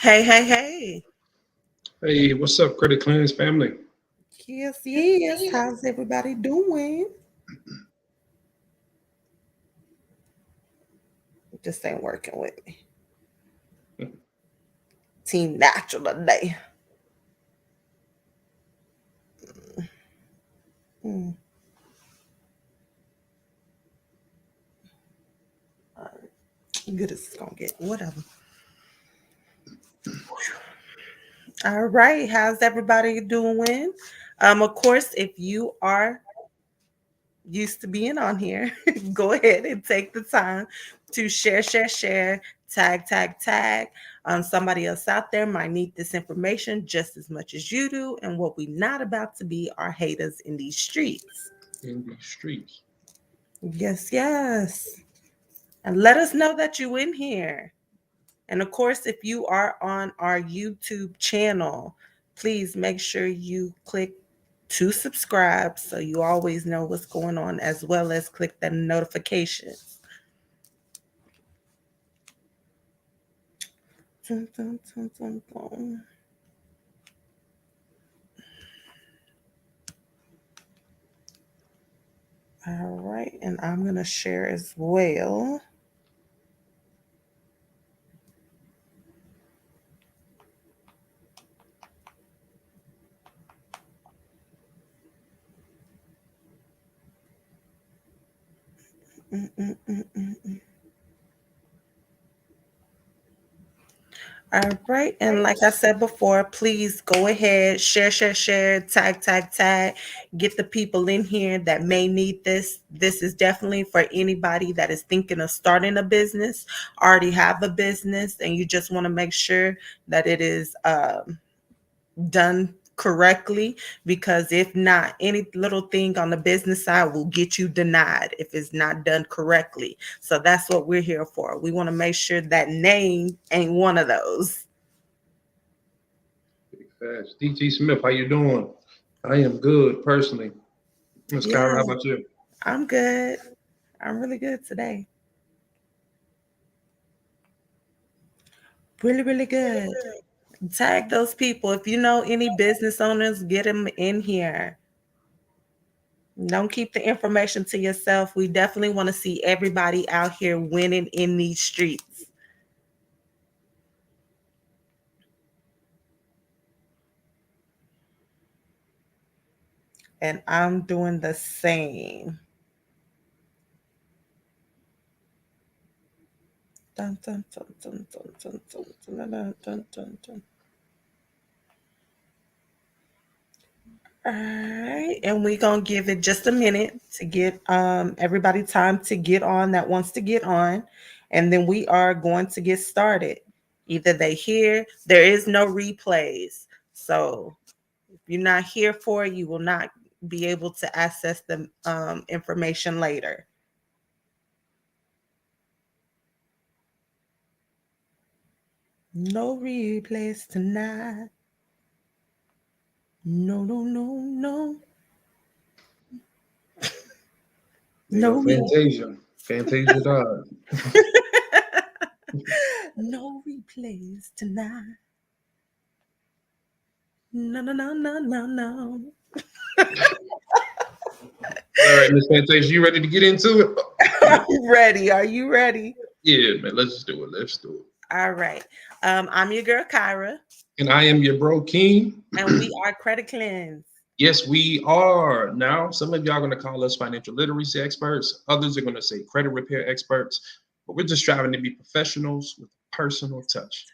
Hey, hey, hey. Hey, what's up, Credit Cleanse family? Yes, yes. How's everybody doing? Just ain't working with me. Team Natural today. Mm. All right. Good as it's gonna get. Whatever. All right. How's everybody doing? Of course, if you are used to being on here, go ahead and take the time to share, tag. Somebody else out there might need this information just as much as you do. And what we not about to be are haters in these streets. In the streets. Yes, yes. And let us know that you in here. And of course, if you are on our YouTube channel, please make sure you click to subscribe so you always know what's going on, as well as click the notifications. Dun, dun, dun, dun, dun. All right, and I'm going to share as well. Mm, mm, mm, mm, mm. All right. And like I said before, please go ahead, share, tag. Get the people in here that may need this. This is definitely for anybody that is thinking of starting a business, already have a business, and you just want to make sure that it is done correctly, because if not, any little thing on the business side will get you denied if it's not done correctly. So that's what we're here for. We want to make sure that name ain't one of those. Big fast. DT Smith, how you doing? I am good personally. Miss Kyra, Yeah, how about you? I'm good. I'm really good today. Really, really good. Tag those people. If you know any business owners, get them in here. Don't keep the information to yourself. We definitely want to see everybody out here winning in these streets. And I'm doing the same. Dun, dun, dun, dun, dun, dun, dun, dun, dun, dun, dun, dun. All right, and we're gonna give it just a minute to get everybody time to get on that wants to get on, and then we are going to get started. Either they hear there is no replays, so if you're not here for it, you will not be able to access the information later. No replays tonight. No, no, no, no, There you go, no replay. Fantasia. Fantasia died. No replays tonight. No, no, no, no, no, no. All right, Miss Fantasia, you ready to get into it? I'm ready. Are you ready? Yeah, man, let's just do it. Let's do it. All right. I'm your girl, Kyra, And I am your bro King. and we are Credit Cleanse. Yes, we are. Now, some of y'all are going to call us financial literacy experts. Others are going to say credit repair experts. But we're just striving to be professionals with personal touch.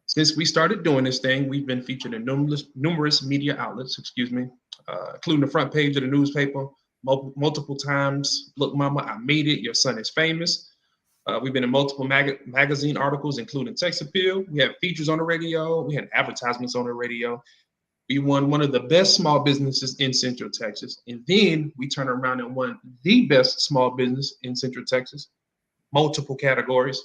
Since we started doing this thing, we've been featured in numerous media outlets, including the front page of the newspaper multiple times. Look, mama, I made it. Your son is famous. We've been in multiple magazine articles, including Text Appeal. We have features on the radio. We had advertisements on the radio. We won one of the best small businesses in Central Texas. And then we turned around and won the best small business in Central Texas, multiple categories.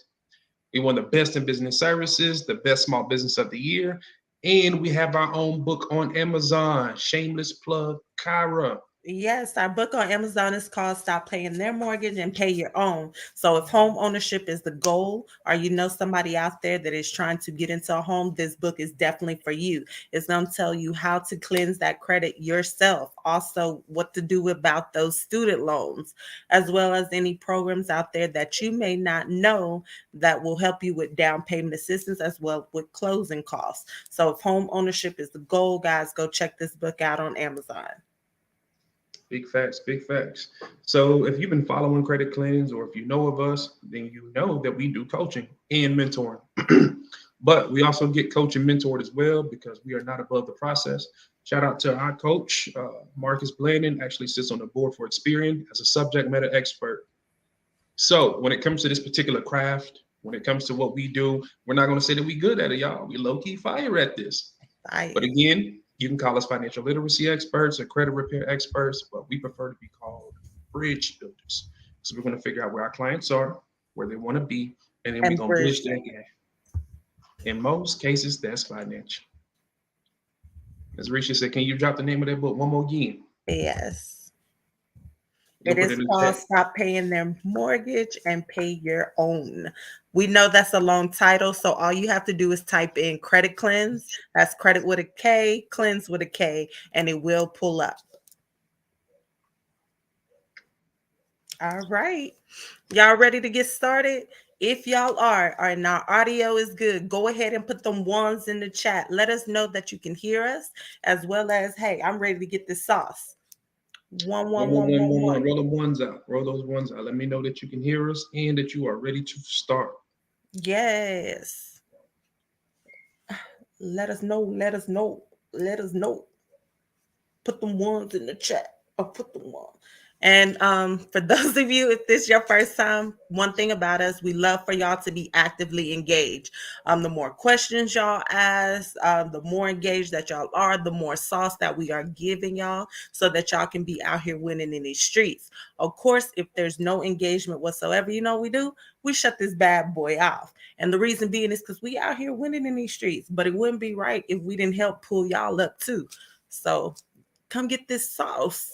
We won the best in business services, the best small business of the year. And we have our own book on Amazon. Shameless plug, Kyra. Yes, our book on Amazon is called Stop Paying Their Mortgage and Pay Your Own. So, if home ownership is the goal, or you know somebody out there that is trying to get into a home, this book is definitely for you. It's going to tell you how to cleanse that credit yourself, also, what to do about those student loans, as well as any programs out there that you may not know that will help you with down payment assistance as well with closing costs. So, if home ownership is the goal, guys, go check this book out on Amazon. Big facts, big facts. So if you've been following Credit Cleanse or if you know of us, then you know that we do coaching and mentoring. But we also get coach and mentored as well because we are not above the process. Shout out to our coach, Marcus Blandon, actually sits on the board for Experian as a subject matter expert. So when it comes to this particular craft, when it comes to what we do, we're not going to say that we good at it, y'all. We low key fire at this. But Bye. again, you can call us financial literacy experts or credit repair experts, but we prefer to be called bridge builders. So we're going to figure out where our clients are, where they want to be, and then we're And going to bridge bridge that gap. In most cases, that's financial. As Risha said, can you drop the name of that book one more again? Yes. You'll It put is it in the called chat. Stop Paying Their Mortgage and Pay Your Own. We know that's a long title, so all you have to do is type in credit cleanse. That's credit with a K, cleanse with a K, and it will pull up. All right. Y'all ready to get started? If y'all are, all right, now audio is good. Go ahead and put them ones in the chat. Let us know that you can hear us, as well as, hey, I'm ready to get this sauce. One, One, one, one, one, one, one, one, one. one. Roll the ones out. Roll those ones out. Let me know that you can hear us and that you are ready to start. Yes. Let us know. Let us know. Let us know. Put them ones in the chat. Or put them on. And for those of you, if this is your first time, one thing about us, we love for y'all to be actively engaged. The more questions y'all ask, the more engaged that y'all are, the more sauce that we are giving y'all so that y'all can be out here winning in these streets. Of course, if there's no engagement whatsoever, you know what we do? We shut this bad boy off. And the reason being is because we out here winning in these streets. But it wouldn't be right if we didn't help pull y'all up too. So come get this sauce.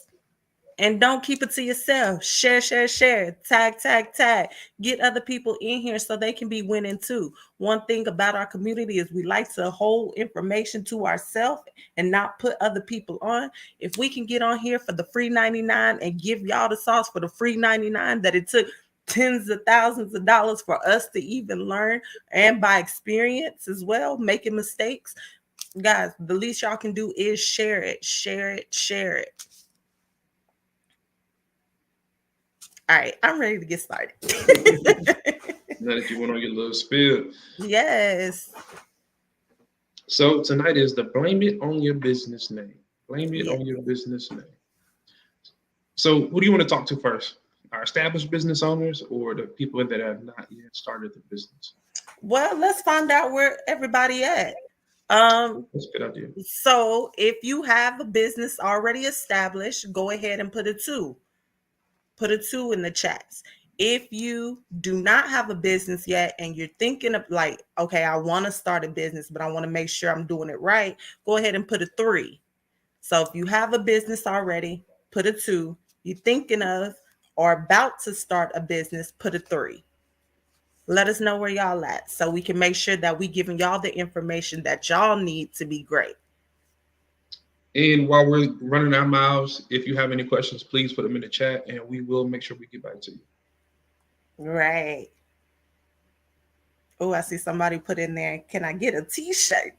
And don't keep it to yourself. Share, share, share. Tag, tag, tag. Get other people in here so they can be winning too. One thing about our community is we like to hold information to ourselves and not put other people on. If we can get on here for the free 99 and give y'all the sauce for the free 99 that it took tens of thousands of dollars for us to even learn and by experience as well, making mistakes, guys, the least y'all can do is share it, share it, share it. All right, I'm ready to get started. Now that you went on your little spill. Yes. So tonight is the blame it on your business name. Blame it Yeah. on your business name. So who do you want to talk to first? Our established business owners or the people that have not yet started the business? Well, let's find out where everybody at. Um, That's a good idea. so if you have a business already established, go ahead and put a two. Put a two in the chats. If you do not have a business yet and you're thinking of like, okay, I want to start a business, but I want to make sure I'm doing it right, go ahead and put a three. So if you have a business already, put a two. You're thinking of or about to start a business, put a three. Let us know where y'all at so we can make sure that we giving y'all the information that y'all need to be great. And while we're running our mouths, if you have any questions, please put them in the chat and we will make sure we get back to Right. Oh, I see somebody put in there. Can I get a t-shirt?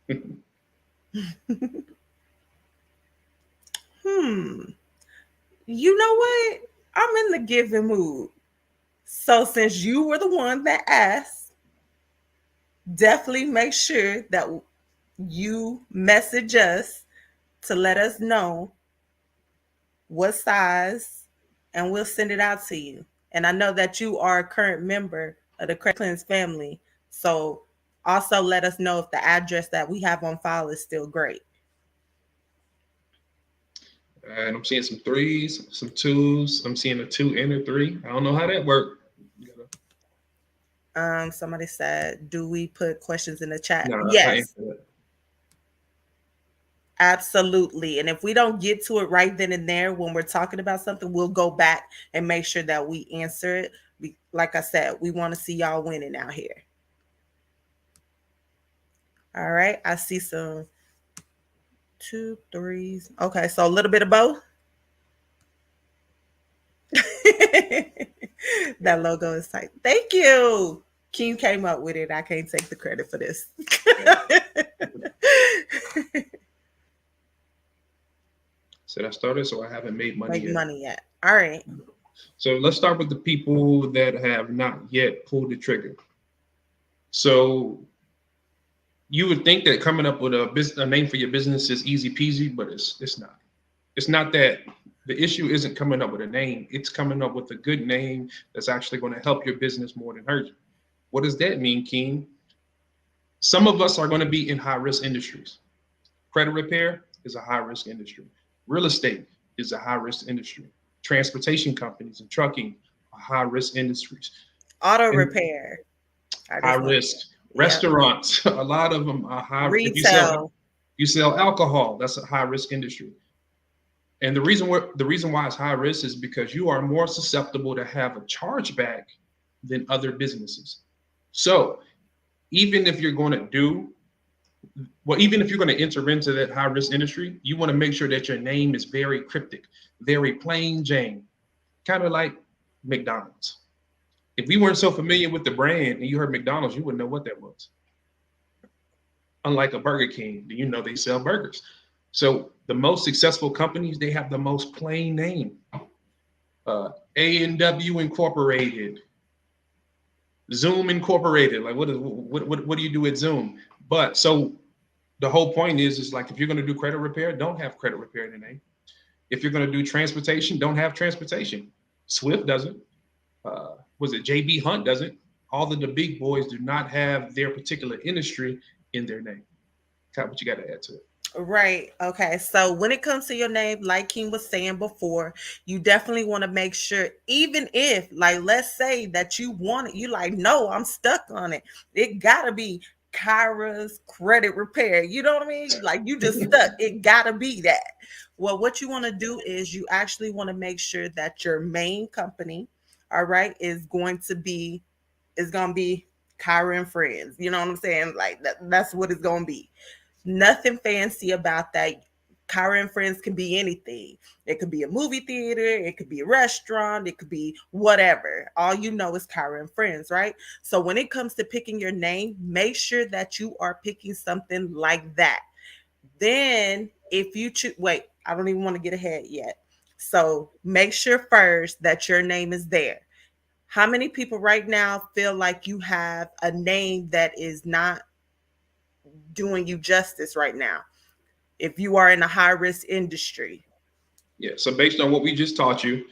you. Hmm. You know what? I'm in the giving mood. So since you were the one that asked, definitely make sure that you message us to let us know what size, and we'll send it out to you. And I know that you are a current member of the Credit Cleanse family. So also let us know if the address that we have on file is still great. And I'm seeing some threes, some twos. I'm seeing a two and a three. I don't know how that worked. Somebody said, do we put questions in the chat? No, I Yes. answered that. Absolutely. And if we don't get to it right then and there when we're talking about something, we'll go back and make sure that we answer it. Like I said, we want to see y'all winning out here. All right. I see some two threes. Okay. So a little bit of both. That logo is tight. Thank you. King came up with it. I can't take the credit for this. Okay. So I started, so I haven't made money Make yet. money yet. All right. So let's start with the people that have not yet pulled the trigger. So you would think that coming up with a name for your business is easy peasy, but it's not. It's not that. The issue isn't coming up with a name. It's coming up with a good name that's actually going to help your business more than hurt you. What does that mean, King? Some of us are going to be in high risk industries. Credit repair is a high risk industry. Real estate is a high risk industry. Transportation companies and trucking are high risk industries. Auto And repair. I high just want risk. to. Yep. Restaurants, a lot of them are high. If Retail. you sell alcohol, that's a high risk industry. And the reason why it's high risk is because you are more susceptible to have a chargeback than other businesses. So even if you're going to do even if you're going to enter into that high risk industry, you want to make sure that your name is very cryptic, very plain Jane, kind of like McDonald's. If we weren't so familiar with the brand and you heard McDonald's, you wouldn't know what that was. Unlike a Burger King, you know they sell burgers. So the most successful companies, they have the most plain name. A&W Incorporated, Zoom Incorporated. Like what do you do at Zoom? But so the whole point is like if you're going to do credit repair, don't have credit repair in the name. If you're going to do transportation, don't have transportation. Swift doesn't. Was it Dba Hunt doesn't? All of the big boys do not have their particular industry in their name. Kind of what you got to add to it. Right. Okay. So when it comes to your name, like King was saying before, you definitely want to make sure, even if, like, let's say that you want it, you like, no, I'm stuck on it. It gotta be Kyra's credit repair. You know what I mean? Like you just stuck. It gotta be that. Well, what you want to do is you actually want to make sure that your main company, all right, is gonna be Kyra and Friends. You know what I'm saying? Like that's what it's gonna be. Nothing fancy about that. Kyra and Friends can be anything. It could be a movie theater, it could be a restaurant, it could be whatever. All you know is Kyra and Friends, right? So when it comes to picking your name, make sure that you are picking something like that. Then if you choose, wait, I don't even want to get ahead yet. So make sure first that your name is there. How many people right now feel like you have a name that is not doing you justice right now? If you are in a high risk industry. Yeah. So based on what we just taught you,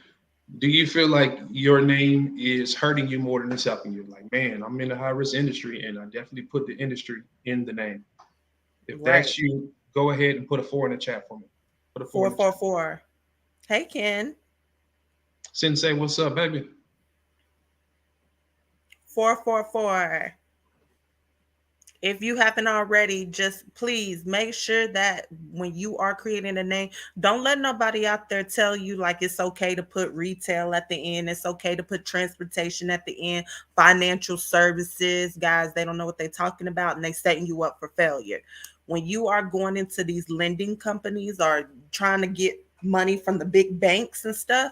do you feel like your name is hurting you more than it's helping you? Like, man, I'm in a high risk industry and I definitely put the industry in the name. If Right. that's you, go ahead and put a 4 in the chat for me. Put a 4 in the chat. 444. Hey, Ken. Sensei, what's up, baby? 444. If you haven't already, just please make sure that when you are creating a name, don't let nobody out there tell you like it's okay to put retail at the end. It's okay to put transportation at the end, financial services. Guys, they don't know what they're talking about and they setting you up for failure. When you are going into these lending companies or trying to get money from the big banks and stuff,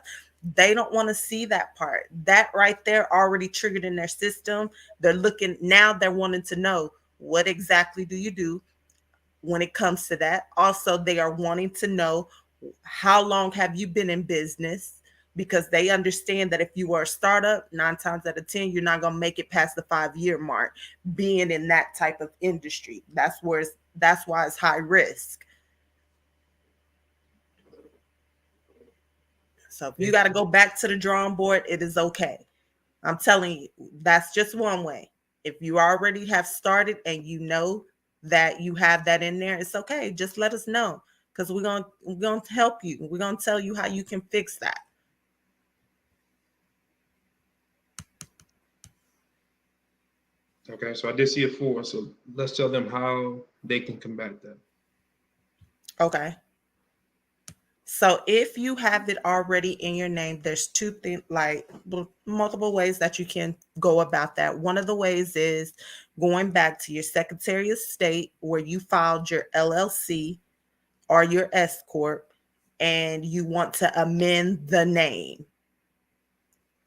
they don't want to see that part. That right there already triggered in their system. They're looking now, they're wanting to know what exactly do you do when it comes to that. Also, they are wanting to know how long have you been in business, because they understand that if you are a startup, 9 times out of 10, you're not going to make it past the 5-year mark being in that type of industry. That's why it's high risk. So if you got to go back to the drawing board, it is okay. I'm telling you, that's just one way. If you already have started and you know that you have that in there, it's okay. Just let us know because we're gonna help you. We're gonna tell you how you can fix that. Okay, so I did see a 4. So let's tell them how they can combat that. Okay. So if you have it already in your name, there's two things, like multiple ways that you can go about that. One of the ways is going back to your Secretary of State where you filed your LLC or your S corp, and you want to amend the name.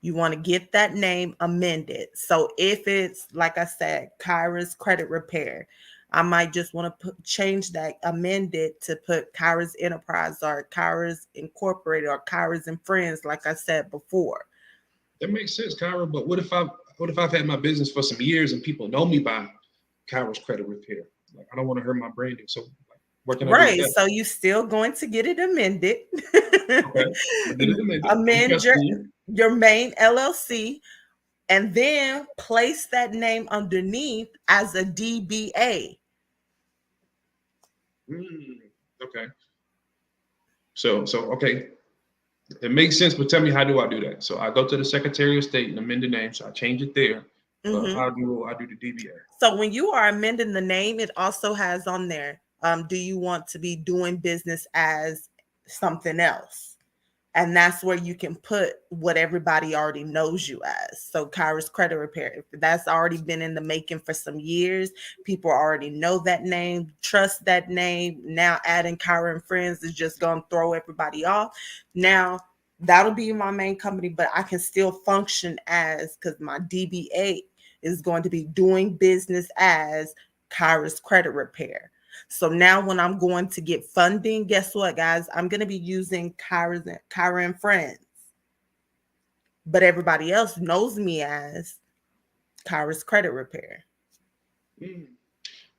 You want to get that name amended. So if it's, like I said, Kyra's Credit Repair, I might just want to change that, amend it to put Kyra's Enterprise or Kyra's Incorporated or Kyra's and Friends, like I said before. That makes sense, Kyra. But what if I've had my business for some years and people know me by Kyra's Credit Repair? Like, I don't want to hurt my branding. So, like, what can I do with Right. that? So you still going to get it amended. Okay, I did it amended. I'm Amend trusting you. your main LLC and then place that name underneath as a DBA. Mm, okay. So okay, it makes sense. But tell me, how do I do that? So I go to the Secretary of State and amend the name. So I change it there. But Mhm. how do I do the DBA? So when you are amending the name, it also has on there, do you want to be doing business as something else? And that's where you can put what everybody already knows you as. So Kyra's Credit Repair, if that's already been in the making for some years, people already know that name, trust that name. Now adding Kyra and Friends is just going to throw everybody off. Now that'll be my main company, but I can still function as, because my DBA is going to be doing business as Kyra's Credit Repair. So now when I'm going to get funding, guess what, guys? I'm going to be using Kyra and Friends. But everybody else knows me as Kyra's Credit Repair. Mm,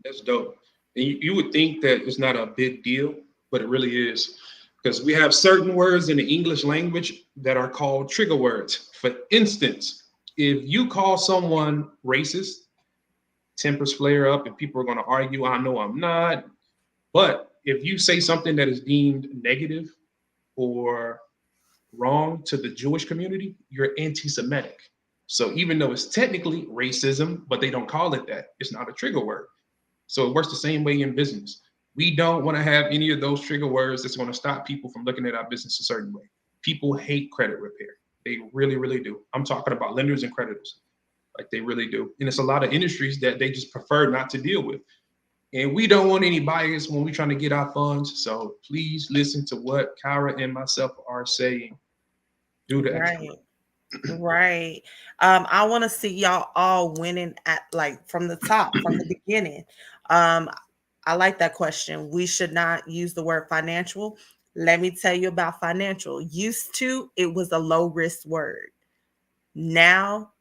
that's dope. And you would think that it's not a big deal, but it really is. Because we have certain words in the English language that are called trigger words. For instance, if you call someone racist, tempers flare up and people are going to argue, I know I'm not. But if you say something that is deemed negative or wrong to the Jewish community, you're anti Semitic. So even though it's technically racism, but they don't call it that, it's not a trigger word. So it works the same way in business. We don't want to have any of those trigger words that's going to stop people from looking at our business a certain way. People hate credit repair. They really, really do. I'm talking about lenders and creditors. Like, they really do. And it's a lot of industries that they just prefer not to deal with. And we don't want any bias when we're trying to get our funds. So please listen to what Kyra and myself are saying. Do the extra Right. work. Right. I want to see y'all all winning at, like, from the top, from the beginning. Um, I like that question. We should not use the word financial. Let me tell you about financial. Used to, it was a low risk word. Now,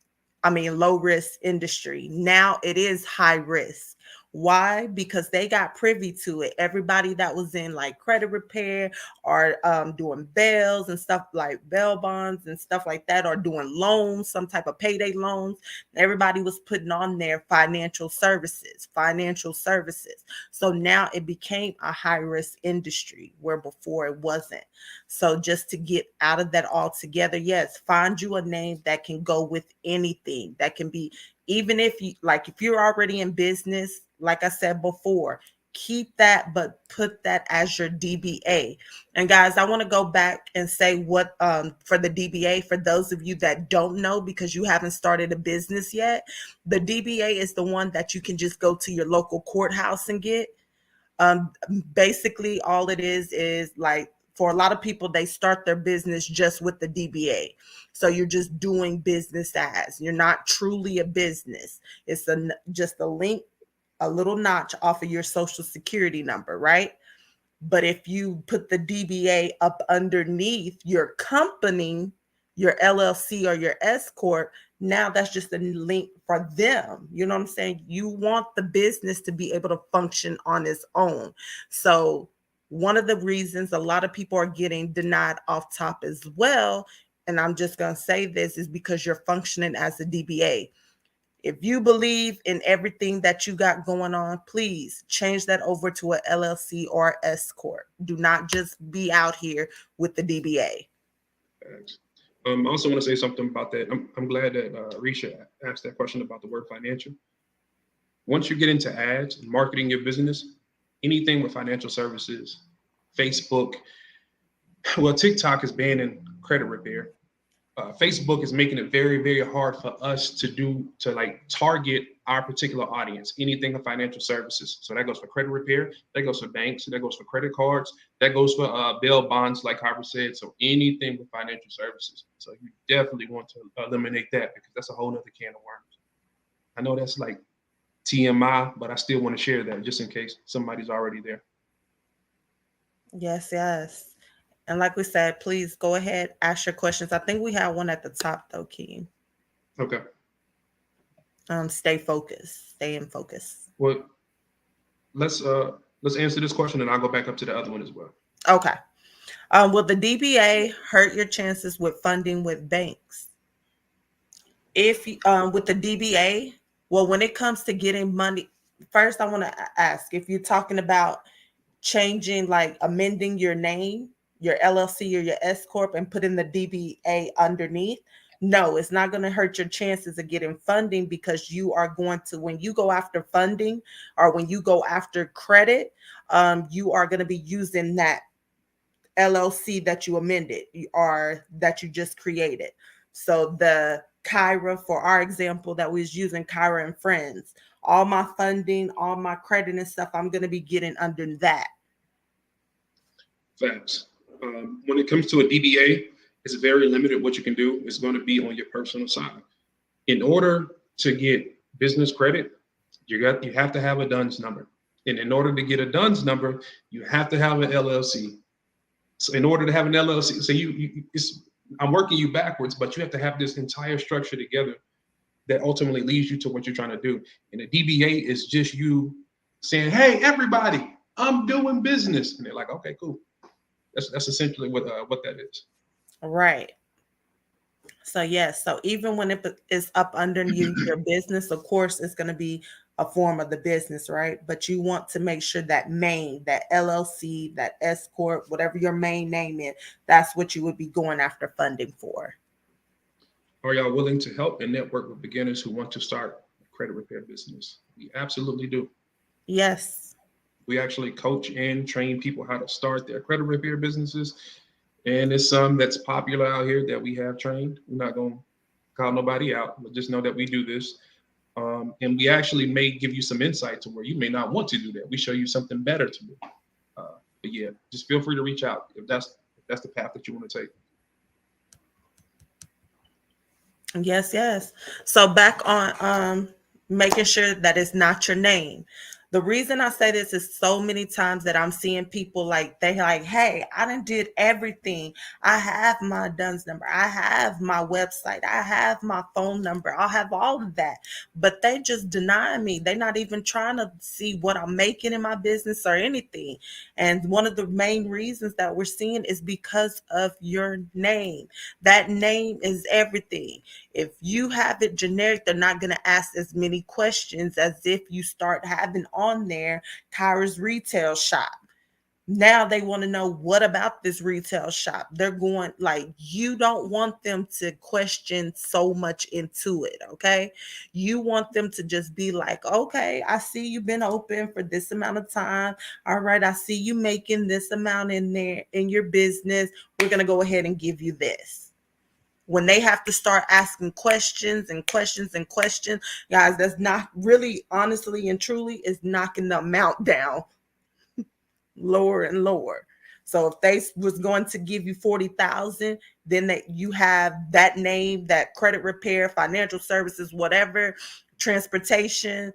I mean, low risk industry. Now it is high risk. Why? Because they got privy to it. Everybody that was in like credit repair or doing bails and stuff, like bail bonds and stuff like that, or doing loans, some type of payday loans. Everybody was putting on their financial services, financial services. So now it became a high risk industry where before it wasn't. So just to get out of that altogether, yes, find you a name that can go with anything. That can be, even if you like, if you're already in business, like I said before, keep that, but put that as your DBA. And guys, I want to go back and say what for the DBA, for those of you that don't know because you haven't started a business yet, the DBA is the one that you can just go to your local courthouse and get. um Basically all it is like, for a lot of people, they start their business just with the DBA. So you're just doing business as, you're not truly a business. It's just a link, a little notch off of your social security number, right? But if you put the DBA up underneath your company, your LLC or your S corp, now that's just a link for them. You know what I'm saying? You want the business to be able to function on its own. So one of the reasons a lot of people are getting denied off top as well, and I'm just going to say this, is because you're functioning as a DBA. If you believe in everything that you got going on, please change that over to a LLC or S corp. Do not just be out here with the DBA. Thanks. I also want to say something about that. I'm glad that Risha asked that question about the word financial. Once you get into ads and marketing your business, anything with financial services Facebook, well, TikTok is banning credit repair. Facebook is making it very, very hard for us to like target our particular audience, anything in financial services. So that goes for credit repair, that goes for banks, that goes for credit cards, that goes for bail bonds, like Harvard said. So anything with financial services. So you definitely want to eliminate that because that's a whole nother can of worms. I know that's like TMI, but I still want to share that just in case somebody's already there. Yes, yes. And like we said, please go ahead, ask your questions. I think we have one at the top though, Key. Okay. Stay focused. Stay in focus. Well, let's answer this question and I'll go back up to the other one as well. Okay. Will the DBA hurt your chances with funding with banks? If with the DBA, well, when it comes to getting money, first I want to ask if you're talking about changing, like amending your name, your LLC or your S corp, and putting the DBA underneath. No, it's not going to hurt your chances of getting funding because you are going to, when you go after funding or when you go after credit, you are going to be using that LLC that you amended or that you just created. So the Kyra, for our example, that we was using Kyra and Friends, all my funding, all my credit and stuff, I'm going to be getting under that. Facts. When it comes to a DBA, it's very limited what you can do. It's going to be on your personal side. In order to get business credit, you have to have a DUNS number. And in order to get a DUNS number, you have to have an LLC. So in order to have an LLC, so I'm working you backwards, but you have to have this entire structure together that ultimately leads you to what you're trying to do. And a DBA is just you saying, "Hey, everybody, I'm doing business," and they're like, "Okay, cool." That's essentially what that is. Right. So yes, so even when it is up under your business, of course, it's going to be a form of the business, right? But you want to make sure that main, that LLC, that S corp, whatever your main name is, that's what you would be going after funding for. Are y'all willing to help and network with beginners who want to start a credit repair business? We absolutely do. Yes. We actually coach and train people how to start their credit repair businesses. And it's some that's popular out here that we have trained. We're not going to call nobody out, but just know that we do this. And we actually may give you some insight to where you may not want to do that. We show you something better to do. But yeah, just feel free to reach out if that's the path that you want to take. Yes, yes. So back on making sure that it's not your name. The reason I say this is so many times that I'm seeing people like they like, hey, I done did everything. I have my DUNS number. I have my website. I have my phone number. I have all of that. But they just deny me. They're not even trying to see what I'm making in my business or anything. And one of the main reasons that we're seeing is because of your name. That name is everything. If you have it generic, they're not going to ask as many questions as if you start having on there Kyra's retail shop. Now they want to know what about this retail shop. They're going like, you don't want them to question so much into it. Okay. You want them to just be like, okay, I see you've been open for this amount of time. All right. I see you making this amount in there in your business. We're going to go ahead and give you this. When they have to start asking questions and questions and questions, guys, that's not really, honestly and truly, is knocking the amount down lower and lower. So if they was going to give you 40,000, then that you have that name, that credit repair, financial services, whatever, transportation,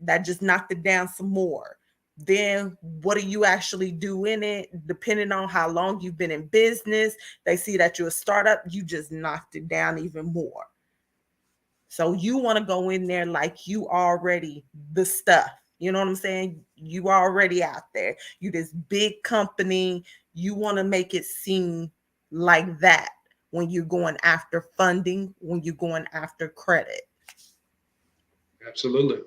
that just knocked it down some more. Then what do you actually do in it? Depending on how long you've been in business, they see that you're a startup, you just knocked it down even more. So you want to go in there like you already the stuff. You know what I'm saying? You already out there. You this big company. You want to make it seem like that when you're going after funding, when you're going after credit. Absolutely.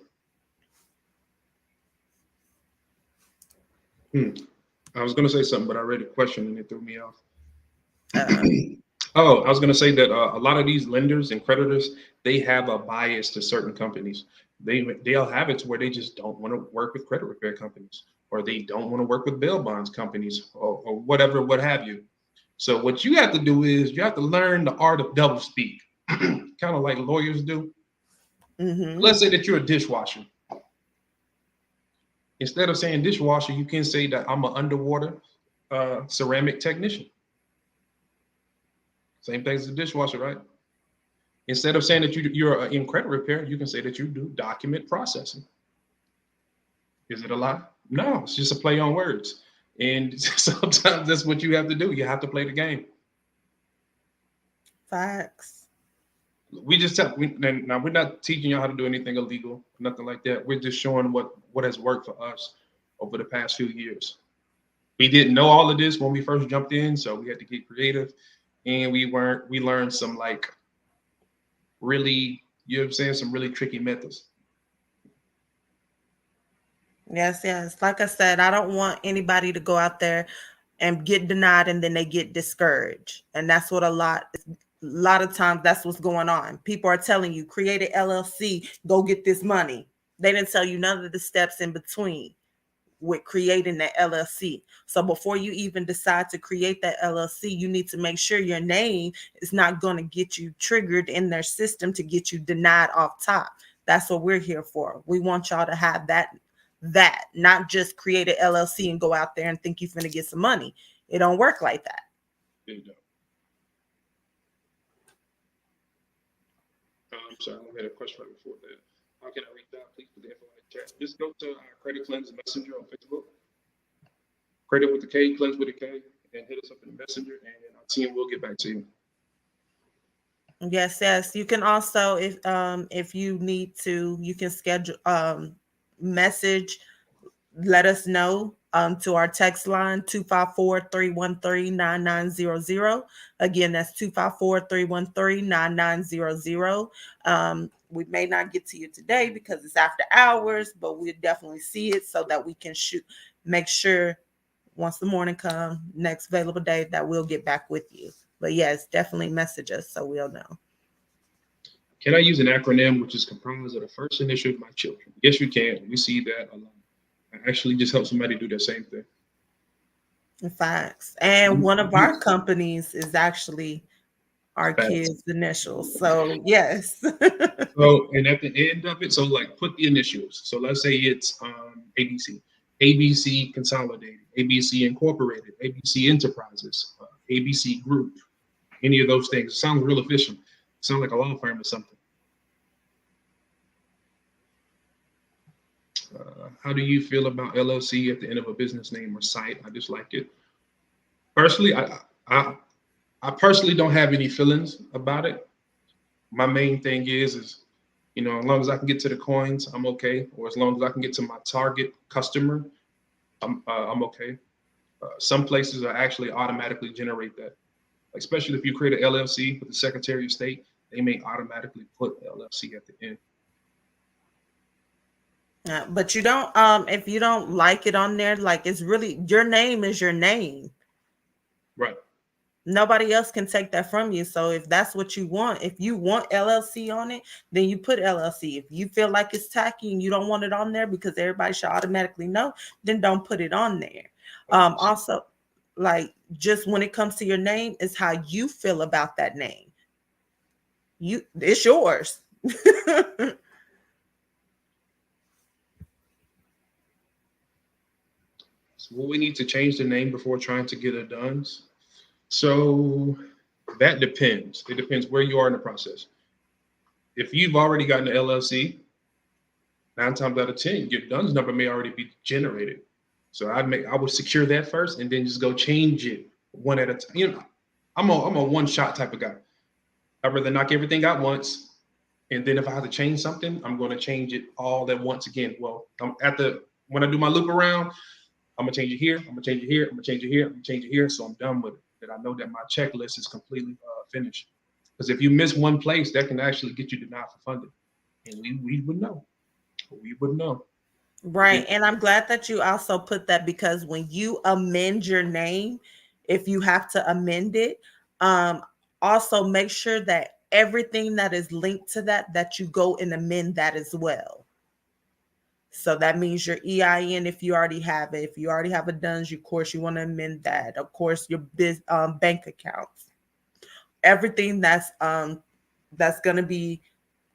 I was going to say something, but I read a question and it threw me off. Oh, I was going to say that a lot of these lenders and creditors, they have a bias to certain companies. They'll have it to where they just don't want to work with credit repair companies, or they don't want to work with bail bonds companies or whatever, what have you. So what you have to do is you have to learn the art of double speak, kind of like lawyers do. Mm-hmm. Let's say that you're a dishwasher. Instead of saying dishwasher, you can say that I'm an underwater ceramic technician. Same thing as a dishwasher, right? Instead of saying that you're in credit repair, you can say that you do document processing. Is it a lie? No, it's just a play on words. And sometimes that's what you have to do. You have to play the game. Facts. We just tell now we're not teaching you how to do anything illegal, nothing like that. We're just showing what has worked for us over the past few years. We didn't know all of this when we first jumped in, so we had to get creative, and we learned some like really, you know what I'm saying, some really tricky methods. Yes, yes. Like I said, I don't want anybody to go out there and get denied and then they get discouraged. And that's what a lot of times that's what's going on. People are telling you, create an LLC, go get this money. They didn't tell you none of the steps in between with creating that LLC. So before you even decide to create that LLC, you need to make sure your name is not going to get you triggered in their system to get you denied off top. That's what we're here for. We want y'all to have that, not just create an LLC and go out there and think you're going to get some money. It don't work like that. There you go. I'm sorry, I had a question right before that. How can I reach out? Please put the info in the chat. Just go to our Credit Cleanse Messenger on Facebook. Credit with the K, Cleanse with a K, and hit us up in the Messenger, and our team will get back to you. Yes, yes. You can also, if you need to, you can schedule message, let us know to our text line 254-313-9900. Again, that's 254-313-9900. We may not get to you today because it's after hours, but we'll definitely see it so that we can make sure once the morning come, next available day, that we'll get back with you. But yes, definitely message us so we'll know. Can I use an acronym which is comprised of the first initial of my children? Yes, you can. We see that a lot. I actually just help somebody do the same thing. Facts. And one of our companies is actually our Facts. kids' initials. So yes. So, and at the end of it, so like put the initials. So let's say it's ABC, ABC Consolidated, ABC Incorporated, ABC Enterprises, ABC Group, any of those things. It sounds real efficient. It sounds like a law firm or something. How do you feel about LLC at the end of a business name or site? I just like it. Personally, I personally don't have any feelings about it. My main thing is as long as I can get to the coins, I'm okay. Or as long as I can get to my target customer, I'm okay. Some places are actually automatically generate that, especially if you create an LLC with the Secretary of State, they may automatically put LLC at the end. Yeah, but you don't if you don't like it on there, like it's really your name is your name. Right. Nobody else can take that from you. So if that's what you want, if you want LLC on it, then you put LLC. If you feel like it's tacky and you don't want it on there because everybody should automatically know, then don't put it on there. Also, like just when it comes to your name, is how you feel about that name. It's yours. So will we need to change the name before trying to get it done? So that depends. It depends where you are in the process. If you've already gotten an LLC, 9 times out of 10, your DUNS number may already be generated. So I would secure that first and then just go change it one at a time. I'm a one shot type of guy. I'd rather knock everything out once, and then if I have to change something, I'm going to change it all at once again. Well, when I do my loop around, I'm gonna change it here. I'm gonna change it here. I'm gonna change it here. I'm gonna change it here. So I'm done with it. That I know that my checklist is completely finished. Because if you miss one place, that can actually get you denied for funding, and we would know. We would know. Right. And I'm glad that you also put that because when you amend your name, if you have to amend it, um, also make sure that everything that is linked to that you go and amend that as well. So that means your EIN, if you already have it. If you already have a DUNS, of course, you want to amend that. Of course, your bank accounts, everything that's going to be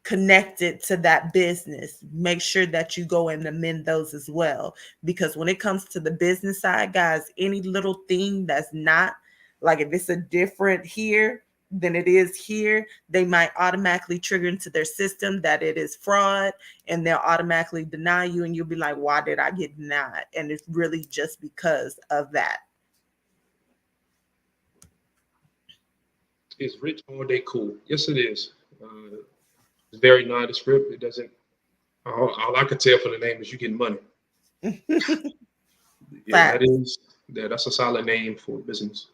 connected to that business, make sure that you go and amend those as well. Because when it comes to the business side, guys, any little thing that's not like, if it's a different here than it is here, they might automatically trigger into their system that it is fraud, and they'll automatically deny you, and you'll be like, why did I get denied? And it's really just because of that. Is rich all day cool? Yes, it is. It's very nondescript. It doesn't. All I could tell from the name is you getting money. Yeah, Fact. that's a solid name for business.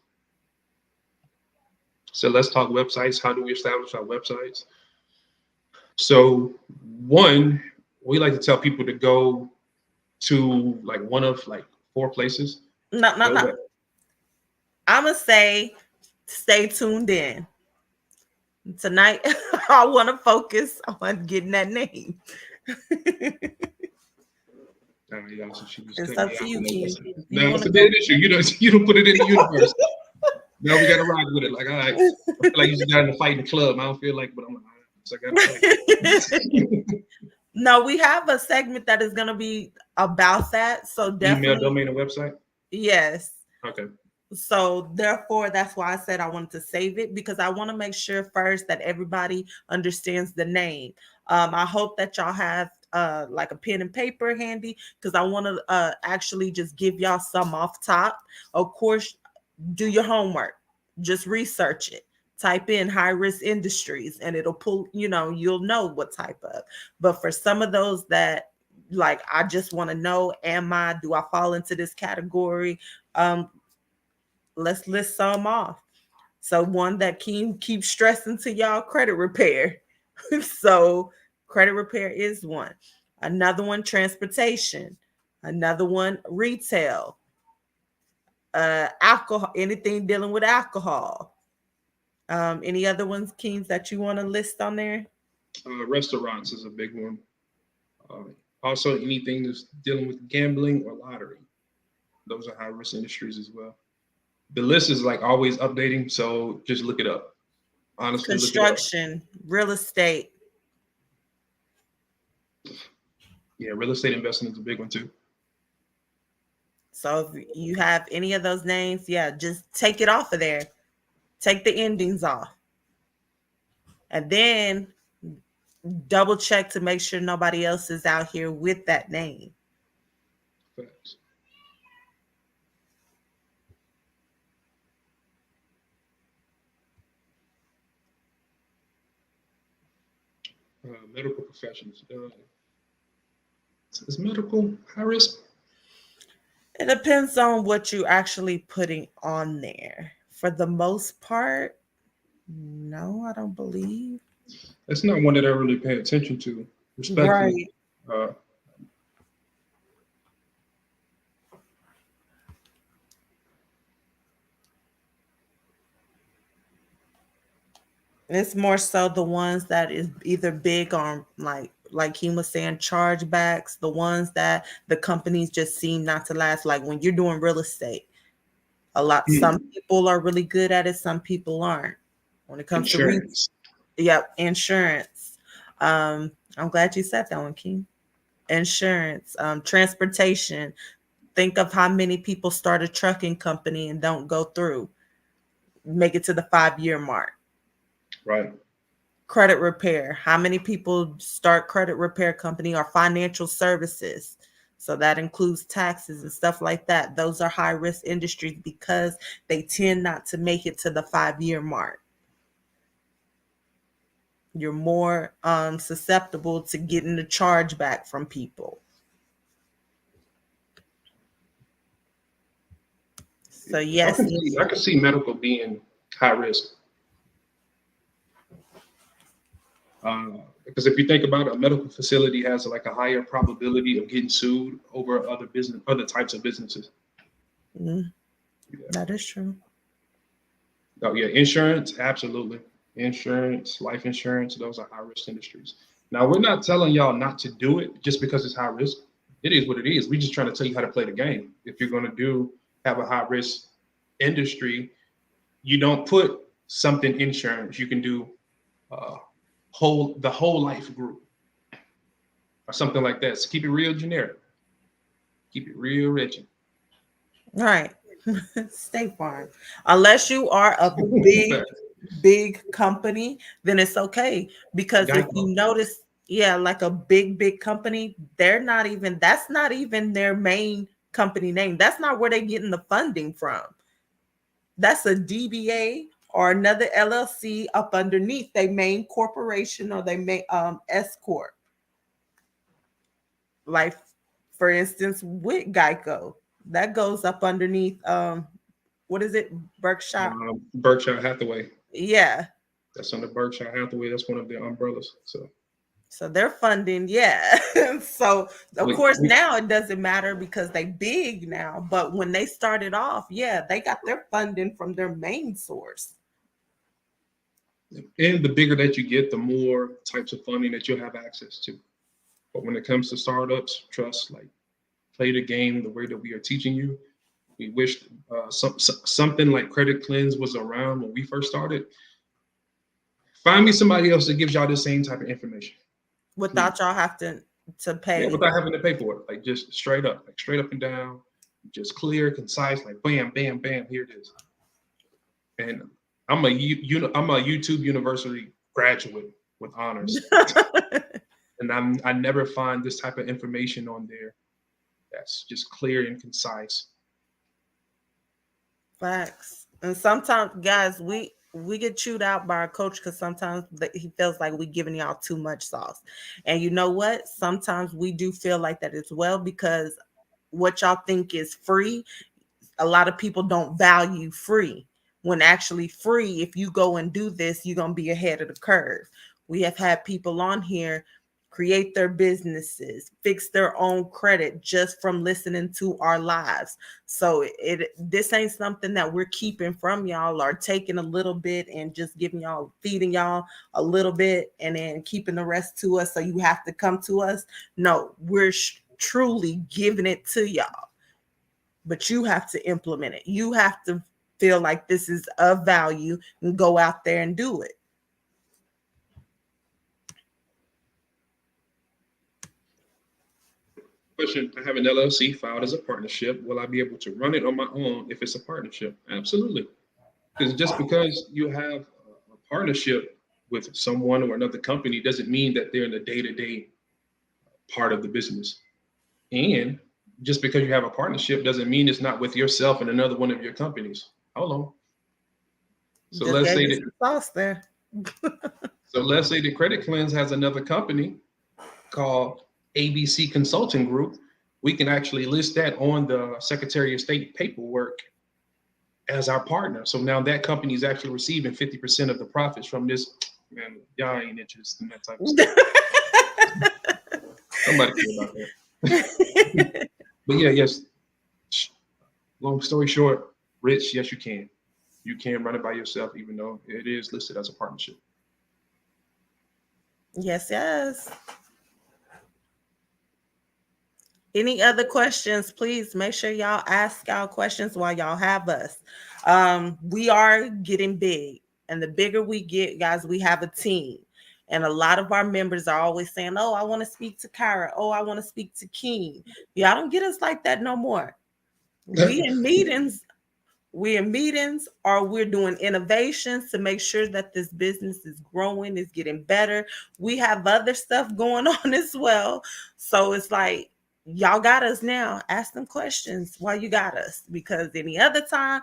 So let's talk websites. How do we establish our websites? So one, we like to tell people to go to like one of like 4 places. No, no, Go no. to, I'm gonna say, stay tuned in. Tonight, I want to focus on getting that name. yeah, so she was It's cutting up me to out. you, King. If you No, want it's to a go. big issue. You don't put it in the universe. Now we gotta rock with it. Like, all right, I feel like you just got in a fight in the club. I don't feel like, but I'm like, all right, so I gotta fight. No, we have a segment that is going to be about that. So Email, definitely, domain, and website. yes. Okay. So therefore, that's why I said I wanted to save it, because I want to make sure first that everybody understands the name. I hope that y'all have like a pen and paper handy, because I want to actually just give y'all some off top. Of course, do your homework, just research it. Type in high risk industries and it'll pull, you'll know what type of. But for some of those that, like, I just want to know, do I fall into this category? Um, let's list some off. So one that keeps stressing to y'all, credit repair. So credit repair is one. Another one, transportation. Another one, retail. Alcohol, anything dealing with alcohol. Any other ones, Kings, that you want to list on there? Restaurants is a big one. Uh, Also, anything that's dealing with gambling or lottery. Those are high risk industries as well. The list is like always updating, so just look it up. Honestly, look it up. Construction, real estate. Yeah, real estate investment is a big one too. So if you have any of those names, yeah, just take it off of there. Take the endings off. And then double check to make sure nobody else is out here with that name. Facts. Medical professions. Is medical high risk? It depends on what you're actually putting on there. For the most part, no, I don't believe. That's not one that I really pay attention to. Respectfully. Right. Uh, It's more so the ones that is either big on, like he was saying, chargebacks, the ones that the companies just seem not to last. Like when you're doing real estate, some people are really good at it, some people aren't. When it comes to Insurance. yep, insurance. I'm glad you said that one, King. Insurance, transportation. Think of how many people start a trucking company and don't go through, make it to the 5-year mark. Right. Credit repair. How many people start credit repair company or financial services? So that includes taxes and stuff like that. Those are high risk industries because they tend not to make it to the 5-year mark. You're more susceptible to getting the charge back from people. So yes, I can see medical being high risk. Because if you think about it, a medical facility has like a higher probability of getting sued over other types of businesses. yeah, Yeah. that is true. Oh yeah, insurance, absolutely. Insurance, life insurance, those are high risk industries. Now we're not telling y'all not to do it just because it's high risk. It is what it is. We just trying to tell you how to play the game. If you're going to have a high risk industry, you don't put something insurance. You can do uh, the whole life group or something like that. So keep it real generic. Keep it real rigid. Right. State Farm. Unless you are a big company, then it's okay. Because if you Geico. notice, yeah, like a big company, that's not even their main company name. That's not where they're getting the funding from. That's a DBA or another LLC up underneath their main corporation or they main S corp. Like for instance, with Geico, that goes up underneath what is it, Berkshire? Berkshire Hathaway. Yeah. That's under Berkshire Hathaway. That's one of their umbrellas. So they're funding, yeah. So of we, course we, now it doesn't matter because they big now, but when they started off, yeah, they got their funding from their main source. and the bigger that you get, the more types of funding that you'll have access to. But when it comes to startups, trust, like play the game the way that we are teaching you. We wish something like Credit Cleanse was around when we first started. Find me somebody else that gives y'all the same type of information, Without please. y'all have to Yeah, pay. without having to pay for it, like just straight up and down, just clear, concise, like bam, bam, bam. Here it is. And I'm a YouTube University graduate with honors, and I never find this type of information on there that's just clear and concise. Facts. And sometimes, guys, we get chewed out by our coach because sometimes he feels like we giving y'all too much sauce. And you know what? Sometimes we do feel like that as well because what y'all think is free, a lot of people don't value free. When actually free, if you go and do this, you're gonna be ahead of the curve. We have had people on here create their businesses, fix their own credit just from listening to our lives. So this ain't something that we're keeping from y'all or taking a little bit and just giving y'all, feeding y'all a little bit and then keeping the rest to us so you have to come to us. No, we're truly giving it to y'all, but you have to implement it. You have to feel like this is of value and go out there and do it. Question: I have an LLC filed as a partnership. Will I be able to run it on my own if it's a partnership? Absolutely. Because just because you have a partnership with someone or another company doesn't mean that they're in the day-to-day part of the business. And just because you have a partnership doesn't mean it's not with yourself and another one of your companies. Hold on. So Just let's gave say you that some sauce there. the Credit Cleanse has another company called ABC Consulting Group. We can actually list that on the Secretary of State paperwork as our partner. So now that company is actually receiving 50% of the profits from this. Man, y'all ain't interested in that type of stuff. Somebody care about that. But yeah, yes. Long story short, Rich, yes, you can. You can run it by yourself, even though it is listed as a partnership. Yes, yes. Any other questions, please make sure y'all ask y'all questions while y'all have us. We are getting big, and the bigger we get, guys, we have a team. And a lot of our members are always saying, oh, I want to speak to Kyra. Oh, I want to speak to King. Y'all don't get us like that no more. We in meetings or we're doing innovations to make sure that this business is growing, is getting better. We have other stuff going on as well. So it's like, y'all got us now. Ask them questions while you got us, because any other time,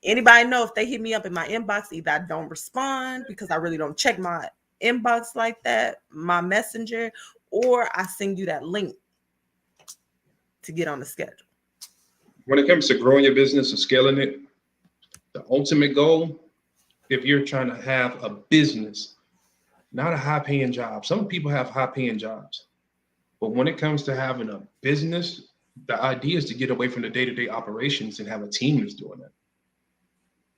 anybody know if they hit me up in my inbox, either I don't respond because I really don't check my inbox like that, my messenger, or I send you that link to get on the schedule. When it comes to growing your business and scaling it, the ultimate goal, if you're trying to have a business, not a high paying job. Some people have high paying jobs, but when it comes to having a business, the idea is to get away from the day-to-day operations and have a team that's doing it.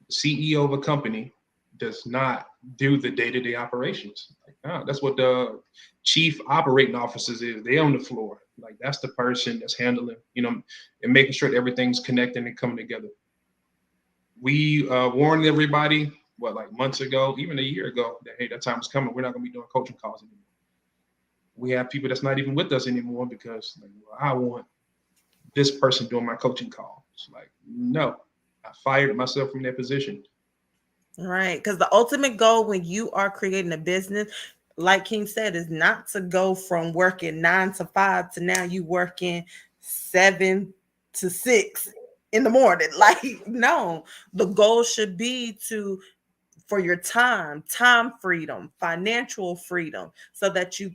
The CEO of a company does not do the day-to-day operations. That's what the chief operating officers is. They on the floor. Like that's the person that's handling, and making sure that everything's connecting and coming together. We warned everybody, like months ago, even a year ago, that hey, that time is coming. We're not going to be doing coaching calls anymore. We have people that's not even with us anymore because like, well, I want this person doing my coaching calls. Like, no, I fired myself from that position. Right. Because the ultimate goal when you are creating a business, like King said, is not to go from working 9 to 5 to now you working 7 to 6 in the morning. Like, no, the goal should be to for your time freedom, financial freedom, so that you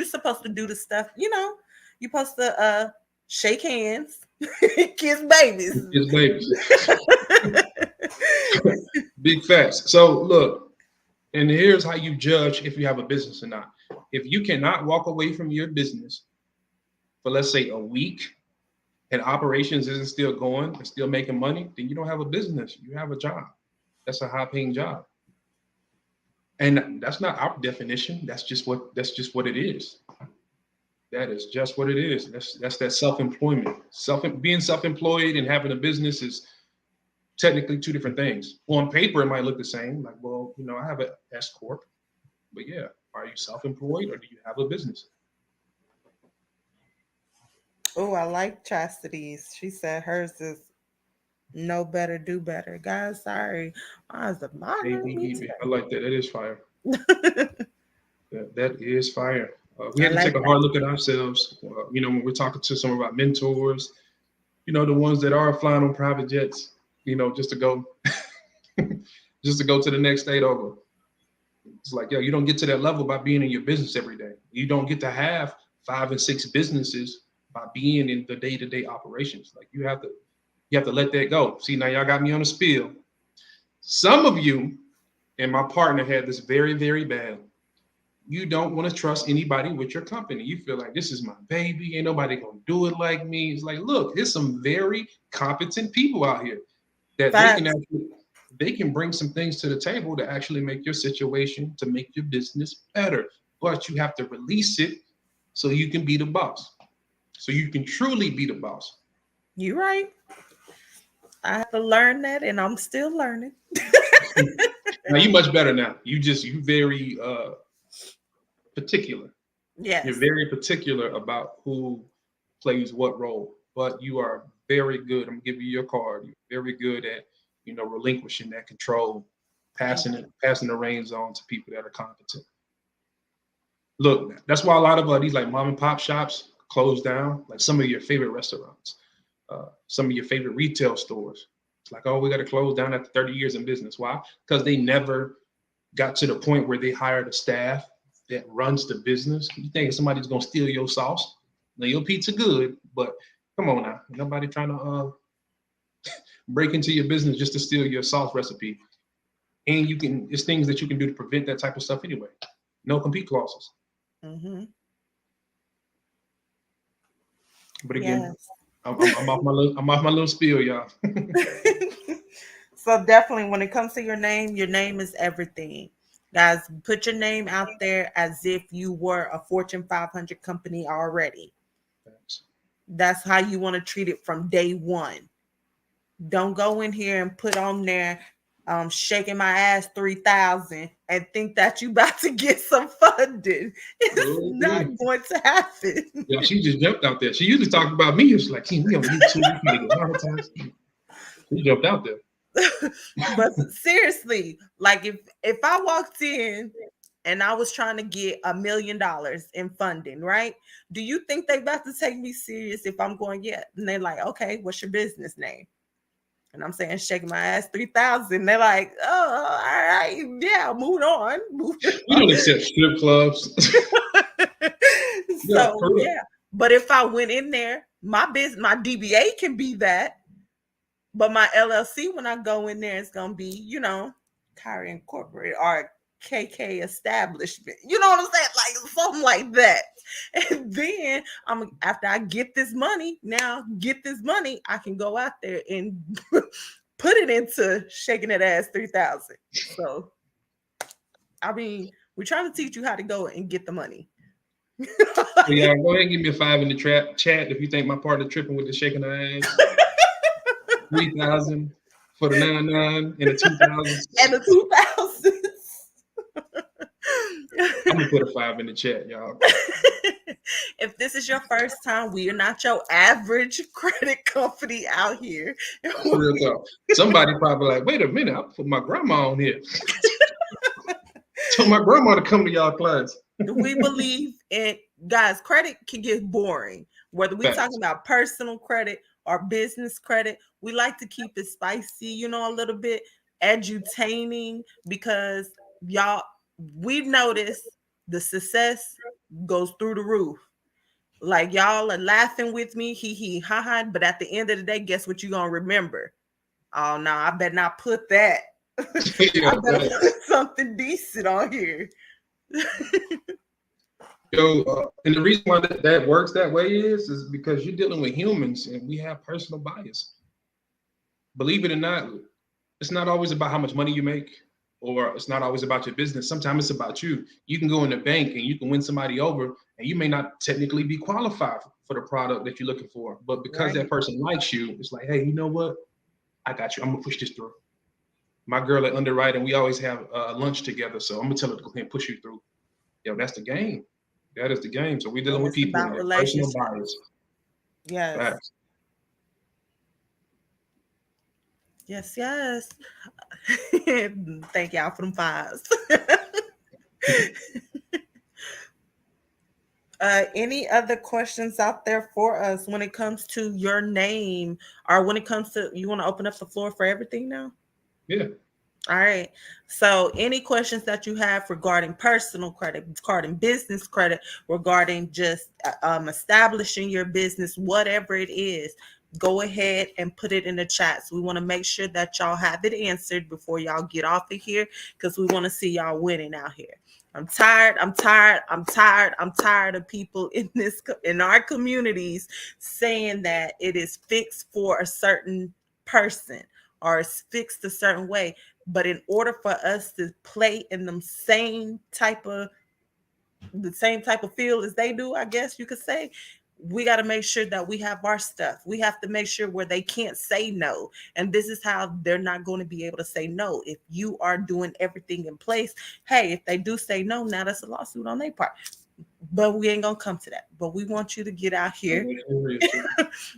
supposed to do the stuff, you're supposed to shake hands, kiss babies. It's babies. Big facts. So look, and here's how you judge if you have a business or not. If you cannot walk away from your business for let's say a week and operations isn't still going and still making money, then you don't have a business. You have a job. That's a high paying job. And that's not our definition. That's just what it is. That is just what it is. That's that self-employment. Being self-employed and having a business is technically two different things. On paper, it might look the same. Like, well, I have an S corp, but yeah, are you self-employed or do you have a business? Oh, I like Chastity's. She said hers is know better, do better. Guys, sorry. Mine's a Maybe, bothering me maybe. I like that. That is fire. today. That is fire. We I had to take like a hard look at ourselves. When we're talking to some of our mentors, the ones that are flying on private jets, just to go, just to go to the next state over. It's like, yo, you don't get to that level by being in your business every day. You don't get to have 5 and 6 businesses by being in the day-to-day operations. Like you have to let that go. See, now y'all got me on a spiel. Some of you and my partner had this very, very bad. You don't want to trust anybody with your company. You feel like this is my baby. Ain't nobody gonna do it like me. It's like, look, there's some very competent people out here that Facts. they can bring some things to the table to actually make your situation, to make your business better. But you have to release it so you can be the boss. So you can truly be the boss. You right. I had to learn that and I'm still learning. Now you much better now. You very particular. You're Yes. very particular about who plays what role, but you are very good. I'm gonna give you your card. You're very good at, relinquishing that control, passing the reins on to people that are competent. Look, that's why a lot of these like mom and pop shops close down. Like some of your favorite restaurants, some of your favorite retail stores. It's like, oh, we got to close down after 30 years in business. Why? Because they never got to the point where they hired a staff that runs the business. You think somebody's gonna steal your sauce? Now your pizza good, but come on now, nobody trying to break into your business just to steal your sauce recipe. And it's things that you can do to prevent that type of stuff anyway. No compete clauses. Mm-hmm. But again, Yes. I'm off my little spiel, y'all. So definitely when it comes to your name is everything. Guys, put your name out there as if you were a Fortune 500 company already. That's how you want to treat it from day one. Don't go in here and put on there shaking my ass 3,000 and think that you about to get some funding. It's Oh, not yeah. going to happen. Yeah, she just jumped out there. She usually talked about me. It's like, we on YouTube, we get monetized. She jumped out there. But seriously, like if I walked in and I was trying to get $1 million in funding, right? Do you think they about to take me serious if I'm going, yeah? And they're like, okay, what's your business name? And I'm saying shaking my ass 3,000. They're like, oh, all right, yeah, moving on. We don't accept strip clubs. Yeah, So for real. yeah. But if I went in there, my business, my DBA can be that. But my LLC, when I go in there, it's gonna be, Kyrie Incorporated or KK Establishment. You know what I'm saying? Like something like that. And then after I get this money, I can go out there and put it into shaking that ass 3,000. So I mean, we're trying to teach you how to go and get the money. So y'all go ahead and give me a 5 in the chat if you think my partner tripping with the shaking her ass. 3,000 for the 99 and the 2,000. And the 2000s. I'm gonna put a 5 in the chat, y'all. If this is your first time, we are not your average credit company out here. Real talk. Somebody probably like, wait a minute, I put my grandma on here. Told my grandma to come to y'all class. We believe in, guys, credit can get boring. Whether we talking Facts. about personal credit or business credit, we like to keep it spicy, a little bit edutaining, because y'all, we've noticed the success goes through the roof. Like, y'all are laughing with me, hee hee ha ha, but at the end of the day, guess what you gonna remember? Oh no, I better not put that. Yeah, I better put facts. something decent on here. Yo, and the reason why that works that way is because you're dealing with humans and we have personal bias. Believe it or not, it's not always about how much money you make, or it's not always about your business. Sometimes it's about you. You can go in the bank and you can win somebody over, and you may not technically be qualified for the product that you're looking for. But because that Right. person likes you, it's like, hey, you know what? I got you. I'm gonna push this through. My girl at underwriting, we always have lunch together, so I'm gonna tell her to go ahead and push you through. Yo, that's the game. That is the game. So we're dealing And with it's people about and their personal relationship. bias. Yes. Facts. Yes, yes. Thank y'all for them fives. Any other questions out there for us when it comes to your name, or when it comes to, you want to open up the floor for everything now? Yeah. All right. So, any questions that you have regarding personal credit, regarding business credit, regarding just establishing your business, whatever it is, go ahead and put it in the chats. We want to make sure that y'all have it answered before y'all get off of here, because we want to see y'all winning out here. I'm tired. I'm tired. I'm tired. I'm tired of people in our communities saying that it is fixed for a certain person, or it's fixed a certain way. But in order for us to play in the same type of field as they do, I guess you could say, we got to make sure that we have our stuff. We have to make sure where they can't say no. And this is how they're not going to be able to say no. If you are doing everything in place, hey, if they do say no, now that's a lawsuit on their part. But we ain't gonna come to that. But we want you to get out here.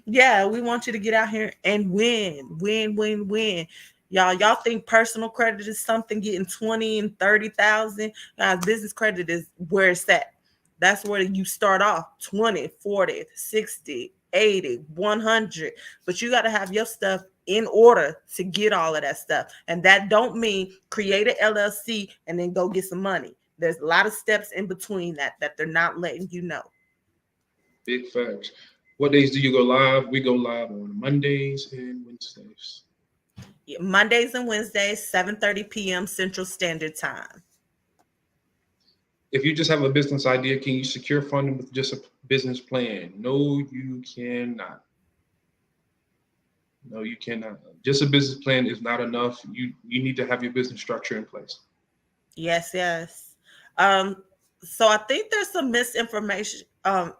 Yeah, we want you to get out here and win. Y'all think personal credit is something getting 20 and 30,000? Guys, business credit is where it's at. That's where you start off 20, 40, 60, 80, 100. But you got to have your stuff in order to get all of that stuff. And that don't mean create an LLC and then go get some money. There's a lot of steps in between that they're not letting you know. Big facts. What days do you go live? We go live on Mondays and Wednesdays. Mondays and Wednesdays, 7:30 p.m. Central Standard Time. If you just have a business idea, can you secure funding with just a business plan? No, you cannot. No, you cannot. Just a business plan is not enough. You need to have your business structure in place. Yes, yes. Um, so I think there's some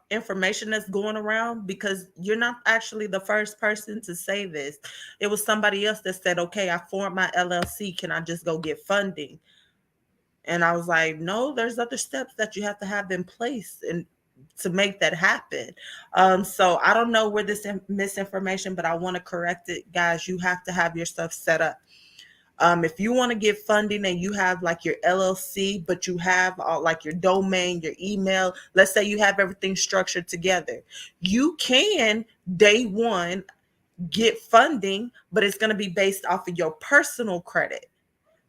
information that's going around, because you're not actually the first person to say this. It was somebody else that said, "Okay, I formed my LLC. Can I just go get funding?" And I was like, "No, there's other steps that you have to have in place and to make that happen." So I don't know where this misinformation, but I want to correct it, guys. You have to have your stuff set up. If you want to get funding and you have like your LLC, but you have all, like, your domain, your email, let's say you have everything structured together, you can day one get funding, but it's going to be based off of your personal credit.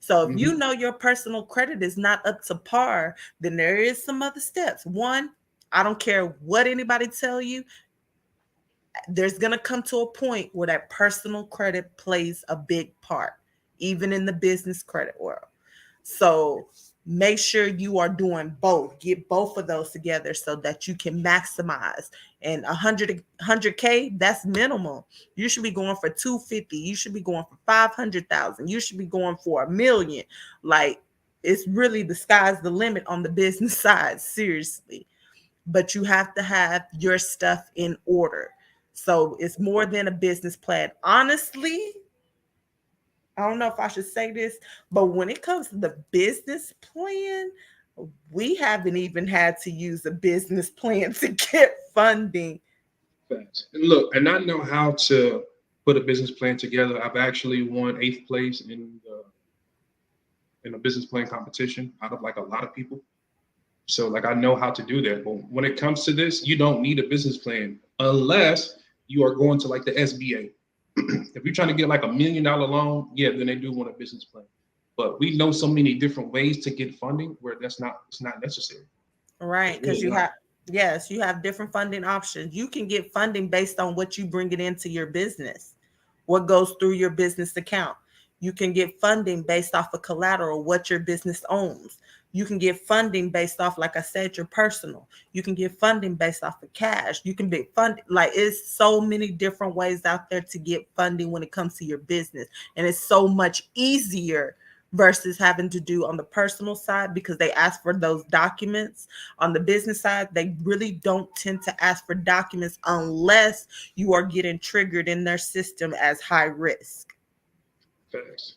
So if you Mhm. know your personal credit is not up to par, then there is some other steps. One, I don't care what anybody tell you, there's going to come to a point where that personal credit plays a big part, even in the business credit world. So make sure you are doing both. Get both of those together so that you can maximize. And 100K, that's minimal. You should be going for 250. You should be going for 500,000. You should be going for 1 million. Like, it's really the sky's the limit on the business side, seriously. but you have to have your stuff in order. So it's more than a business plan. Honestly, I don't know if I should say this, but when it comes to the business plan, we haven't even had to use a business plan to get funding. Facts. And look, and I know how to put a business plan together. I've actually won eighth place in a business plan competition out of like a lot of people. So like I know how to do that. But when it comes to this, you don't need a business plan unless you are going to like the SBA. If you're trying to get like $1 million loan, yeah, then they do want a business plan. But we know so many different ways to get funding where it's not necessary. It's Right, because really you not. have, yes, you have different funding options. You can get funding based on what you bring it into your business, what goes through your business account. You can get funding based off of collateral, what your business owns. You can get funding based off, like I said, your personal. You can get funding based off of cash. You can be funded, like it's so many different ways out there to get funding when it comes to your business. And it's so much easier versus having to do on the personal side because they ask for those documents. On the business side, they really don't tend to ask for documents unless you are getting triggered in their system as high risk. Facts.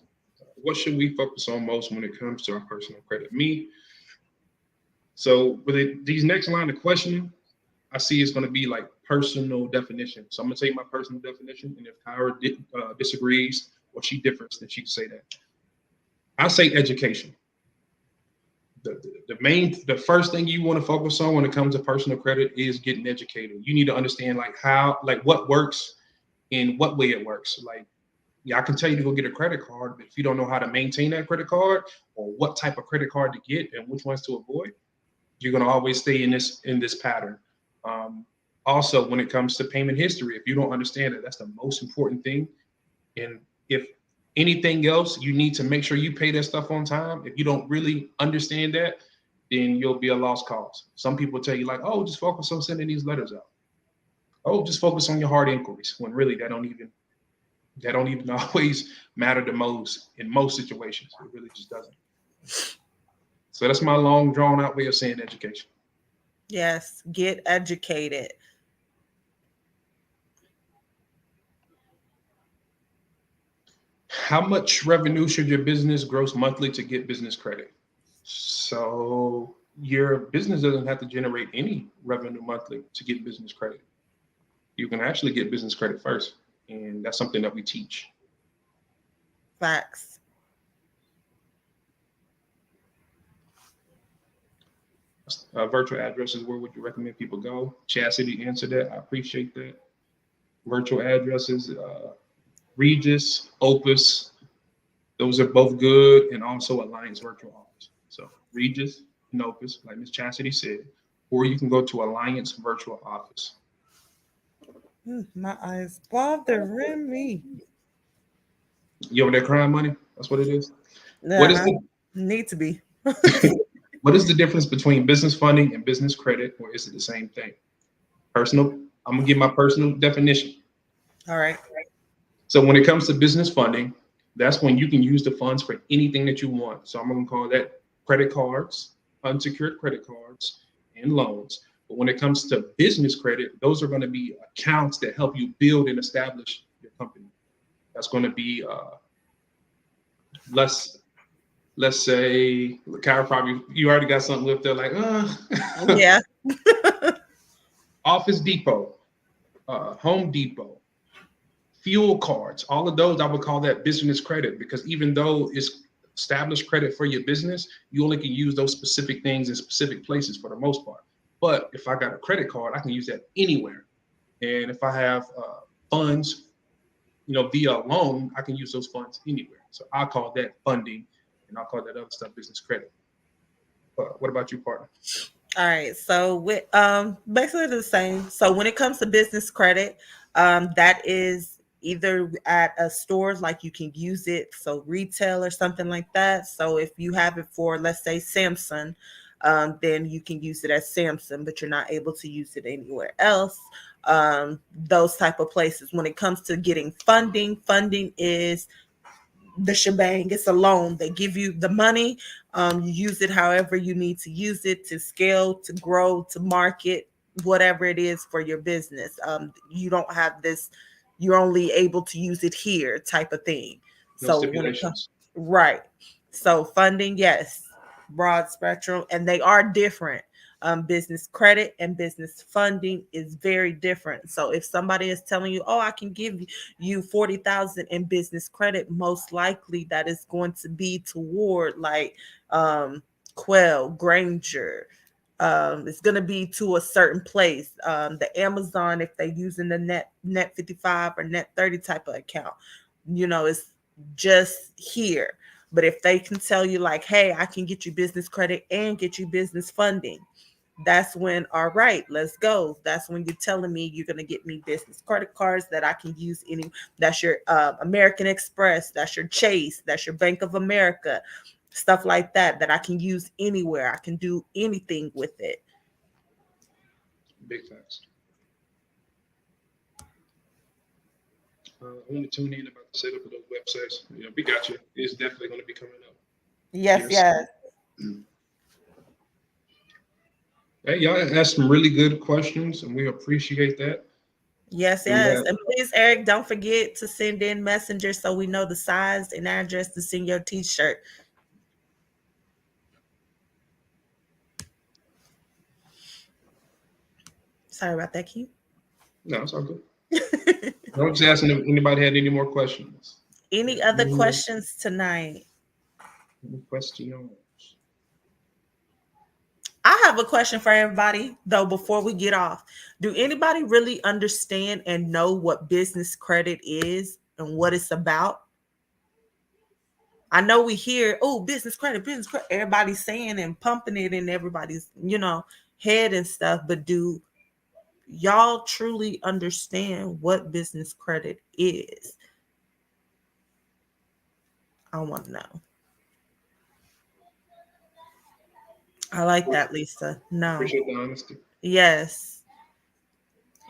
What should we focus on most when it comes to our personal credit? Me. So with these next line of questioning, I see it's going to be like personal definition. So I'm going to take my personal definition, and if Kyra disagrees or she differs, then she can say that. I say education. The first thing you want to focus on when it comes to personal credit is getting educated. You need to understand like how, like what works and what way it works. Like, yeah, I can tell you to go get a credit card, but if you don't know how to maintain that credit card or what type of credit card to get and which ones to avoid, you're going to always stay in this pattern. Um, Also, when it comes to payment history, if you don't understand it, that's the most important thing. And if anything else, you need to make sure you pay that stuff on time. If you don't really understand that, then you'll be a lost cause. Some people tell you like, oh, just focus on sending these letters out. Oh, just focus on your hard inquiries. When really that don't even always matter the most in most situations. It really just doesn't. So that's my long drawn out way of saying education. Yes, get educated. How much revenue should your business gross monthly to get business credit? So your business doesn't have to generate any revenue monthly to get business credit. You can actually get business credit first, and that's something that we teach. Facts. Virtual addresses, where would you recommend people go? Chastity answered that. I appreciate that. Virtual addresses, Regis, Opus, those are both good, and also Alliance Virtual Office. So Regis and Opus, like Miss Chastity said, or you can go to Alliance Virtual Office. My eyes bothering me. You over there crying money? That's what it is. What Yeah, is I the need to be. what is the difference between business funding and business credit, or is it the same thing? Personal. I'm gonna give my personal definition. All right. So when it comes to business funding, that's when you can use the funds for anything that you want. So I'm going to call that credit cards, unsecured credit cards, and loans. But when it comes to business credit, those are going to be accounts that help you build and establish your company. That's going to be less. Let's say, Kyle, probably you already got something left there, like Yeah. Office Depot, Home Depot, fuel cards, all of those, I would call that business credit because even though it's established credit for your business, you only can use those specific things in specific places for the most part. But if I got a credit card, I can use that anywhere. And if I have funds, via a loan, I can use those funds anywhere. So I call that funding, and I'll call that other stuff business credit. But what about you, partner? All right. So with basically the same. So when it comes to business credit, that is either at a store, like you can use it, so retail or something like that. So if you have it for, let's say, Samsung, then you can use it at Samsung, but you're not able to use it anywhere else. Those type of places. When it comes to getting funding, funding is the shebang. It's a loan. They give you the money. You use it however you need to use it to scale, to grow, to market, whatever it is for your business. You don't have this, you're only able to use it here type of thing. No So when it comes, stipulations. right. So funding, yes, broad spectrum, and they are different. Business credit and business funding is very different. So if somebody is telling you, "Oh, I can give you 40,000 in business credit," most likely that is going to be toward like um, Quell, Granger. It's going to be to a certain place. The Amazon, if they're using the net 55 or net 30 type of account, it's just here. But if they can tell you like, "Hey, I can get you business credit and get you business funding," that's when, all right, let's go. That's when you're telling me you're going to get me business credit cards that I can use any. That's your American Express, that's your Chase, that's your Bank of America, stuff like that I can use anywhere. I can do anything with it. Big facts. I want to tune in about the setup of those websites. We got you. It's definitely going to be coming up Yes, here yes, soon. Hey, y'all asked some really good questions, and we appreciate that. yes, We yes. have, And please, Eric, don't forget to send in messengers so we know the size and address to send your t-shirt. Sorry about that, Keith. no, it's all good. I was just asking if anybody had any more questions. Any other questions tonight? Any questions? I have a question for everybody, though, before we get off. Do anybody really understand and know what business credit is and what it's about? I know we hear, "Oh, business credit, business credit." Everybody's saying and pumping it in everybody's, head and stuff. But do y'all truly understand what business credit is? I want to know. I like that, Lisa. No. Appreciate the honesty. Yes.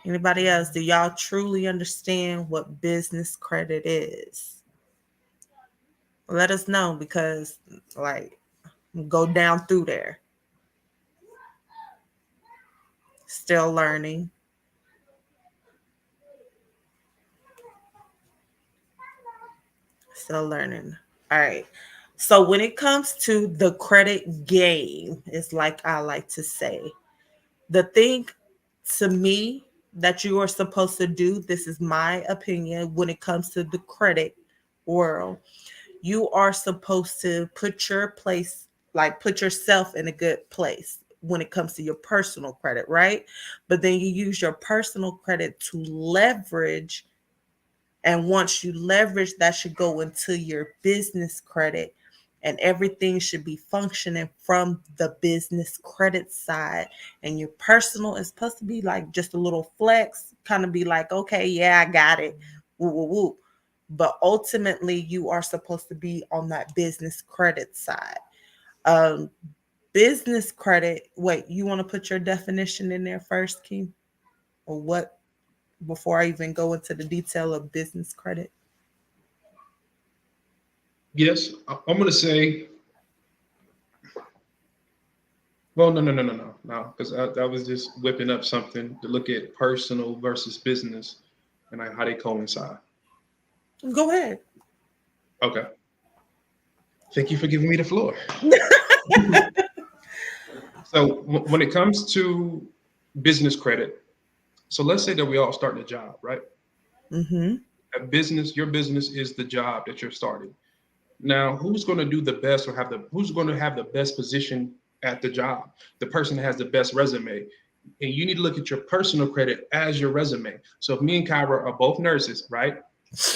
Anybody else? Do y'all truly understand what business credit is? Let us know because, like, go down through there. Still learning. Still learning. All right. So when it comes to the credit game, it's like I like to say, the thing to me that you are supposed to do, this is my opinion when it comes to the credit world, you are supposed to put your place, like put yourself in a good place when it comes to your personal credit, right? But then you use your personal credit to leverage. And once you leverage, that should go into your business credit. And everything should be functioning from the business credit side. And your personal is supposed to be like just a little flex, kind of be like, "Okay, yeah, I got it. Woo, woo, woo." But ultimately, you are supposed to be on that business credit side. Um, Business credit. Wait, you want to put your definition in there first, Keith? Or what? Before I even go into the detail of business credit. Yes, I'm going to say, well, no, because I was just whipping up something to look at personal versus business and how they coincide. Go ahead. Okay. Thank you for giving me the floor. So when it comes to business credit, so let's say that we all starting a job, right? Mm-hmm. Your business is the job that you're starting. Now, who's going to do the best or who's going to have the best position at the job? The person that has the best resume. And you need to look at your personal credit as your resume. So if me and Kyra are both nurses, right?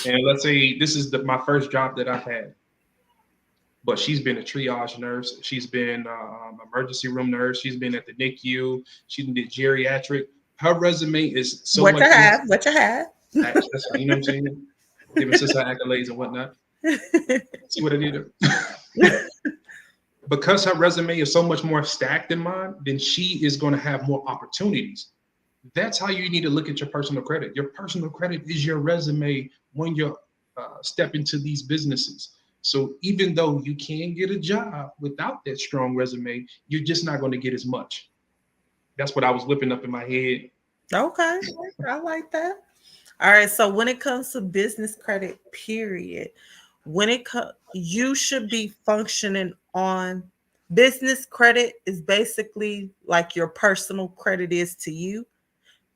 And let's say this is my first job that I've had, but she's been a triage nurse. She's been emergency room nurse. She's been at the NICU. She did geriatric. Her resume is so What much you more. have? What you have? That's you know what I'm saying? Giving sister accolades and whatnot. See what I did there? Because her resume is so much more stacked than mine, then she is going to have more opportunities. That's how you need to look at your personal credit. Your personal credit is your resume when you step into these businesses. So even though you can get a job without that strong resume, you're just not going to get as much. That's what I was whipping up in my head. Okay, I like that. All right, so when it comes to business credit, period, you should be functioning on business credit is basically like your personal credit is to you.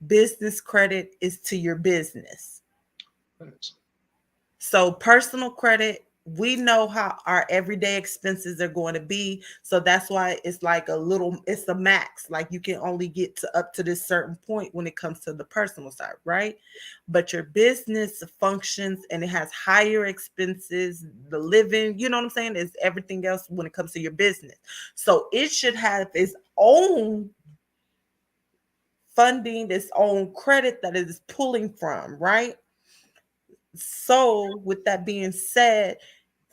Business credit is to your business. Thanks. So personal credit, we know how our everyday expenses are going to be. So that's why it's like it's a max. Like you can only get to up to this certain point when it comes to the personal side, right? But your business functions and it has higher expenses, the living, you know what I'm saying, is everything else when it comes to your business. So it should have its own funding, its own credit that it is pulling from, right? So, with that being said,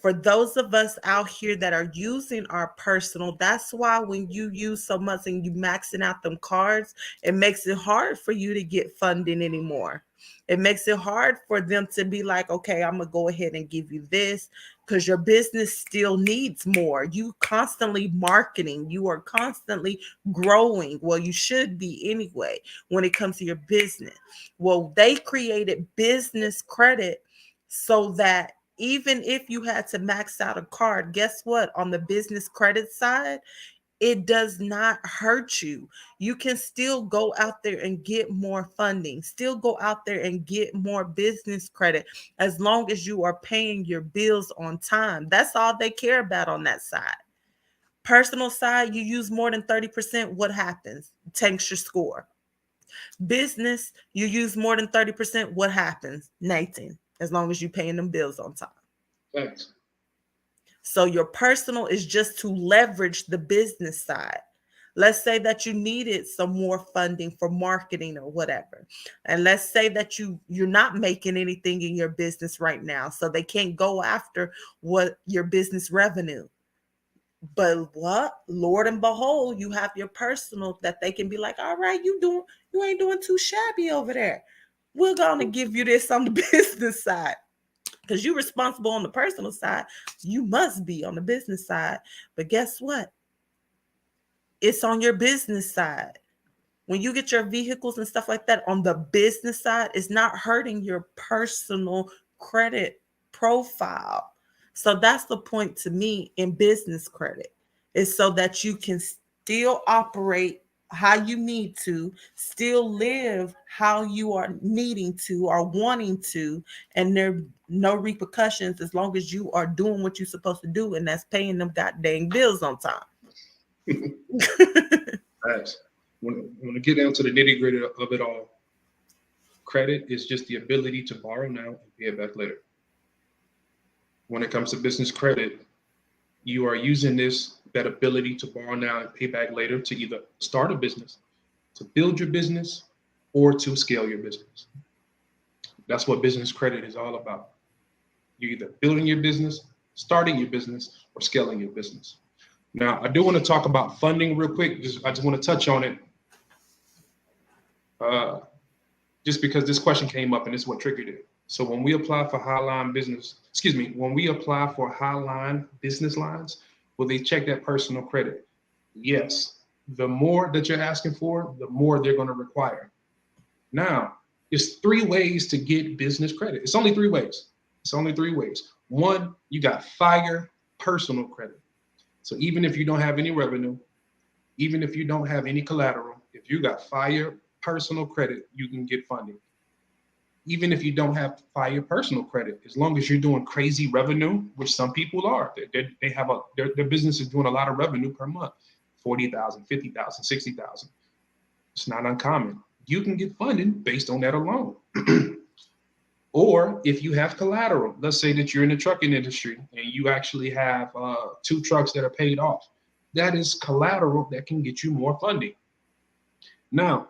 for those of us out here that are using our personal, that's why when you use so much and you maxing out them cards, it makes it hard for you to get funding anymore. It makes it hard for them to be like, okay, I'm gonna go ahead and give you this because your business still needs more. You constantly marketing, you are constantly growing. Well, you should be anyway when it comes to your business. Well, they created business credit so that even if you had to max out a card, guess what? On the business credit side, it does not hurt you. You can still go out there and get more funding, still go out there and get more business credit as long as you are paying your bills on time. That's all they care about on that side. Personal side, you use more than 30%, what happens? Tanks your score. Business, you use more than 30%, what happens? Nathan, as long as you're paying them bills on time. Thanks. So your personal is just to leverage the business side. Let's say that you needed some more funding for marketing or whatever. And let's say that you're not making anything in your business right now, so they can't go after what your business revenue. But what? Lord and behold, you have your personal that they can be like, all right, you ain't doing too shabby over there. We're gonna give you this on the business side because you're responsible on the personal side. You must be on the business side. But guess what? It's on your business side. When you get your vehicles and stuff like that on the business side, it's not hurting your personal credit profile. So that's the point to me in business credit, is so that you can still operate how you need to, still live how you are needing to or wanting to, and there are no repercussions as long as you are doing what you're supposed to do, and that's paying them goddamn bills on time. Thanks. When we get down to the nitty gritty of it all, credit is just the ability to borrow now and pay it back later. When it comes to business credit, you are using that ability to borrow now and pay back later to either start a business, to build your business, or to scale your business. That's what business credit is all about. You're either building your business, starting your business, or scaling your business. Now, I do want to talk about funding real quick. I just want to touch on it, uh, just because this question came up and it's what triggered it. So when we apply for when we apply for Highline business lines, will they check that personal credit? Yes. The more that you're asking for, the more they're going to require. Now, there's 3 ways to get business credit. It's only 3 ways. It's only 3 ways. One, you got fire personal credit. So even if you don't have any revenue, even if you don't have any collateral, if you got fire personal credit, you can get funding. Even if you don't have fire personal credit, as long as you're doing crazy revenue, which some people are, they have their business is doing a lot of revenue per month, 40,000, 50,000, 60,000. It's not uncommon. You can get funding based on that alone. Or if you have collateral, let's say that you're in the trucking industry and you actually have 2 trucks that are paid off. That is collateral that can get you more funding. Now,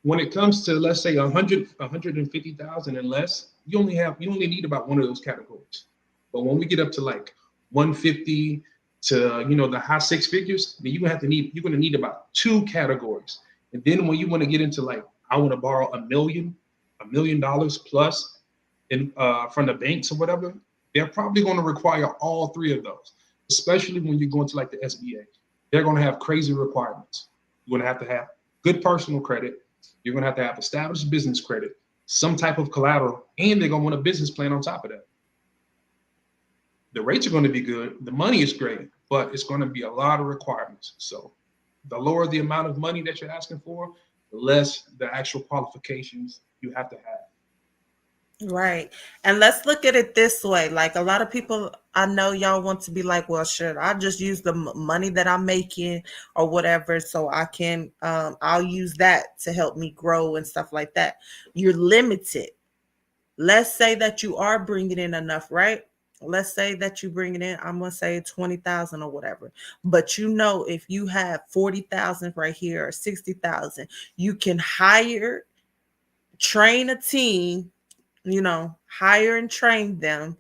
when it comes to, let's say 150,000 and less, you only need about one of those categories. But when we get up to like 150 to the high 6 figures, then you're gonna need about 2 categories. And then when you want to get into like, I want to borrow $1 million plus in from the banks or whatever, They're probably going to require all three of those, especially when you're going to like the SBA. They're going to have crazy requirements. You're going to have good personal credit. You're going to have established business credit, some type of collateral, and they're going to want a business plan on top of that. The rates are going to be good. The money is great, but it's going to be a lot of requirements. So the lower the amount of money that you're asking for, the less the actual qualifications you have to have. Right. And let's look at it this way. Like a lot of people, I know y'all want to be like, well, sure, I just use the money that I'm making or whatever. So I can, I'll use that to help me grow and stuff like that. You're limited. Let's say that you are bringing in enough, right? Let's say that you bring it in, I'm going to say 20,000 or whatever. But you know, if you have 40,000 right here or 60,000, you can hire, train a team, hire and train them,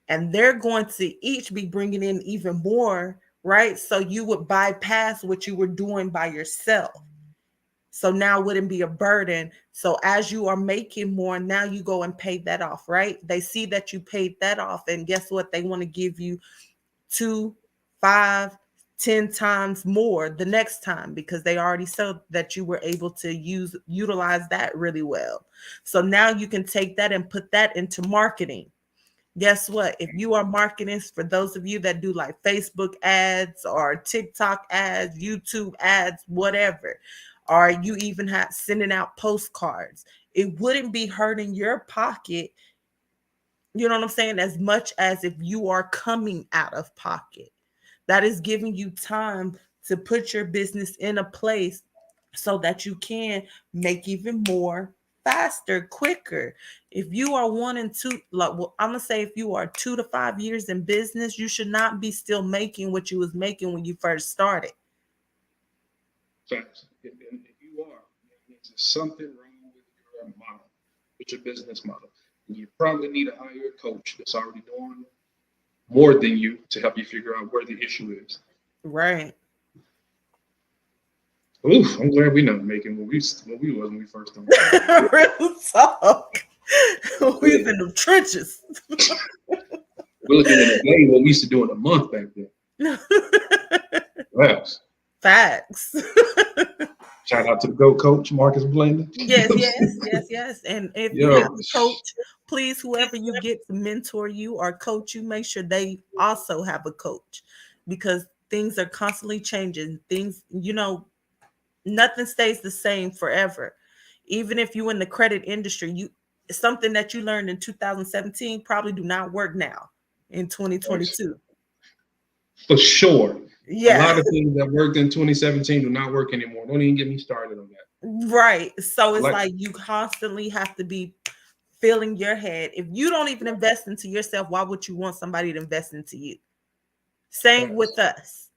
and they're going to each be bringing in even more, right? So you would bypass what you were doing by yourself. So now it wouldn't be a burden. So as you are making more, now you go and pay that off, right? They see that you paid that off, and guess what? They want to give you 2, 5, 10 times more the next time because they already saw that you were able to utilize that really well. So now you can take that and put that into marketing. Guess what? If you are marketing, for those of you that do like Facebook ads or TikTok ads, YouTube ads, whatever, or you even have sending out postcards, it wouldn't be hurting your pocket, you know what I'm saying, as much as if you are coming out of pocket. That is giving you time to put your business in a place so that you can make even more faster, quicker. If you are 1 and 2, like, well, I'm gonna say if you are 2 to 5 years in business, you should not be still making what you was making when you first started. Facts. And if you are, that means there's something wrong with your model, with your business model. And you probably need to hire a coach that's already doing more than you to help you figure out where the issue is. Right. Oof, I'm glad we're not making what we was when we first started. Real talk. We was in the trenches. We're looking at a day what we used to do in a month back then. Yes. Facts. Shout out to the GOAT coach, Marcus Blaim. Yes. And if you Yo, have a coach, please, whoever you get to mentor you or coach you, make sure they also have a coach because things are constantly changing. Things, nothing stays the same forever. Even if you in the credit industry, something that you learned in 2017 probably do not work now in 2022. for sure. A Yeah. lot of things that worked in 2017 do not work anymore. Don't even get me started on that. Right. So it's Like, like you constantly have to be filling your head. If you don't even invest into yourself, why would you want somebody to invest into you? Same with us.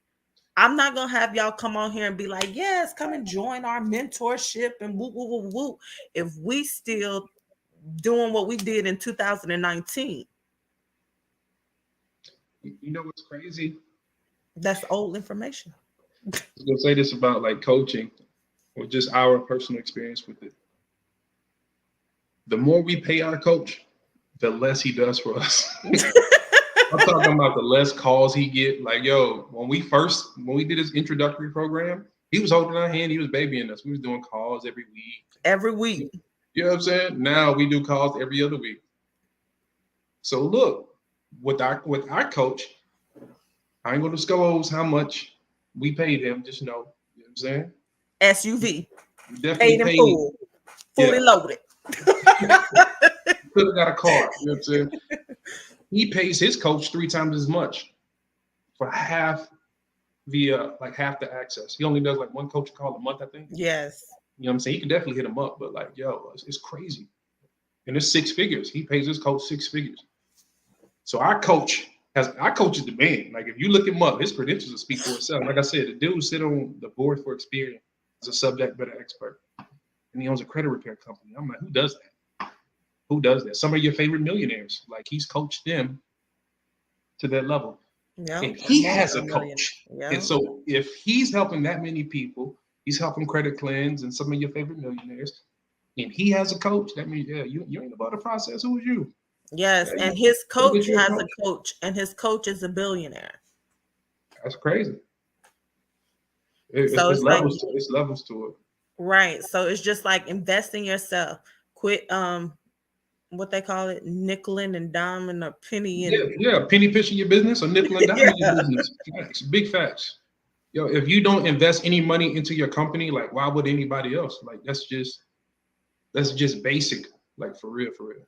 I'm not gonna have y'all come on here and be like, yes, come and join our mentorship and woo woo woo woo. If we still doing what we did in 2019, you know what's crazy? that's old information. I was gonna say this about like coaching or just our personal experience with it. The more we pay our coach, the less he does for us. I'm talking about the less calls he get. Like, yo, when we did his introductory program, he was holding our hand, he was babying us. We was doing calls every week. Every week. You know what I'm saying? Now we do calls every other week. So look, with our coach, I ain't gonna disclose how much we paid him. Just know, you know what I'm saying? SUV. We definitely Paid in paid. full. Fully loaded. Could have got a car. You know what I'm saying? He pays his coach 3 times as much for half half the access. He only does like one coach call a month, I think. Yes. You know what I'm saying? He can definitely hit him up, but like, yo, it's crazy. And it's 6 figures. He pays his coach 6 figures. So our coach is the man. Like if you look him up, his credentials will speak for itself. Like I said, the dude sit on the board for Experian as a subject matter expert. And he owns a credit repair company. I'm like, who does that? Who does that? Some of your favorite millionaires. Like he's coached them to that level. Yeah. And he has a coach. Yeah. And so if he's helping that many people, he's helping Credit Cleanse and some of your favorite millionaires, and he has a coach, that means, yeah, you ain't about the process. Who is you? Yes, Hey, and his go get coach you a has a coach. coach, and his coach is a billionaire. That's crazy. So It's it's like, levels to it's levels to it. right. So it's just like invest in yourself. Quit what they call it, nickeling and diming or penny Yeah, and yeah. Penny pitching your business or nickel and dime your yeah. business. Facts, big facts. Yo, if you don't invest any money into your company, like why would anybody else? Like that's just basic. Like for real, for real.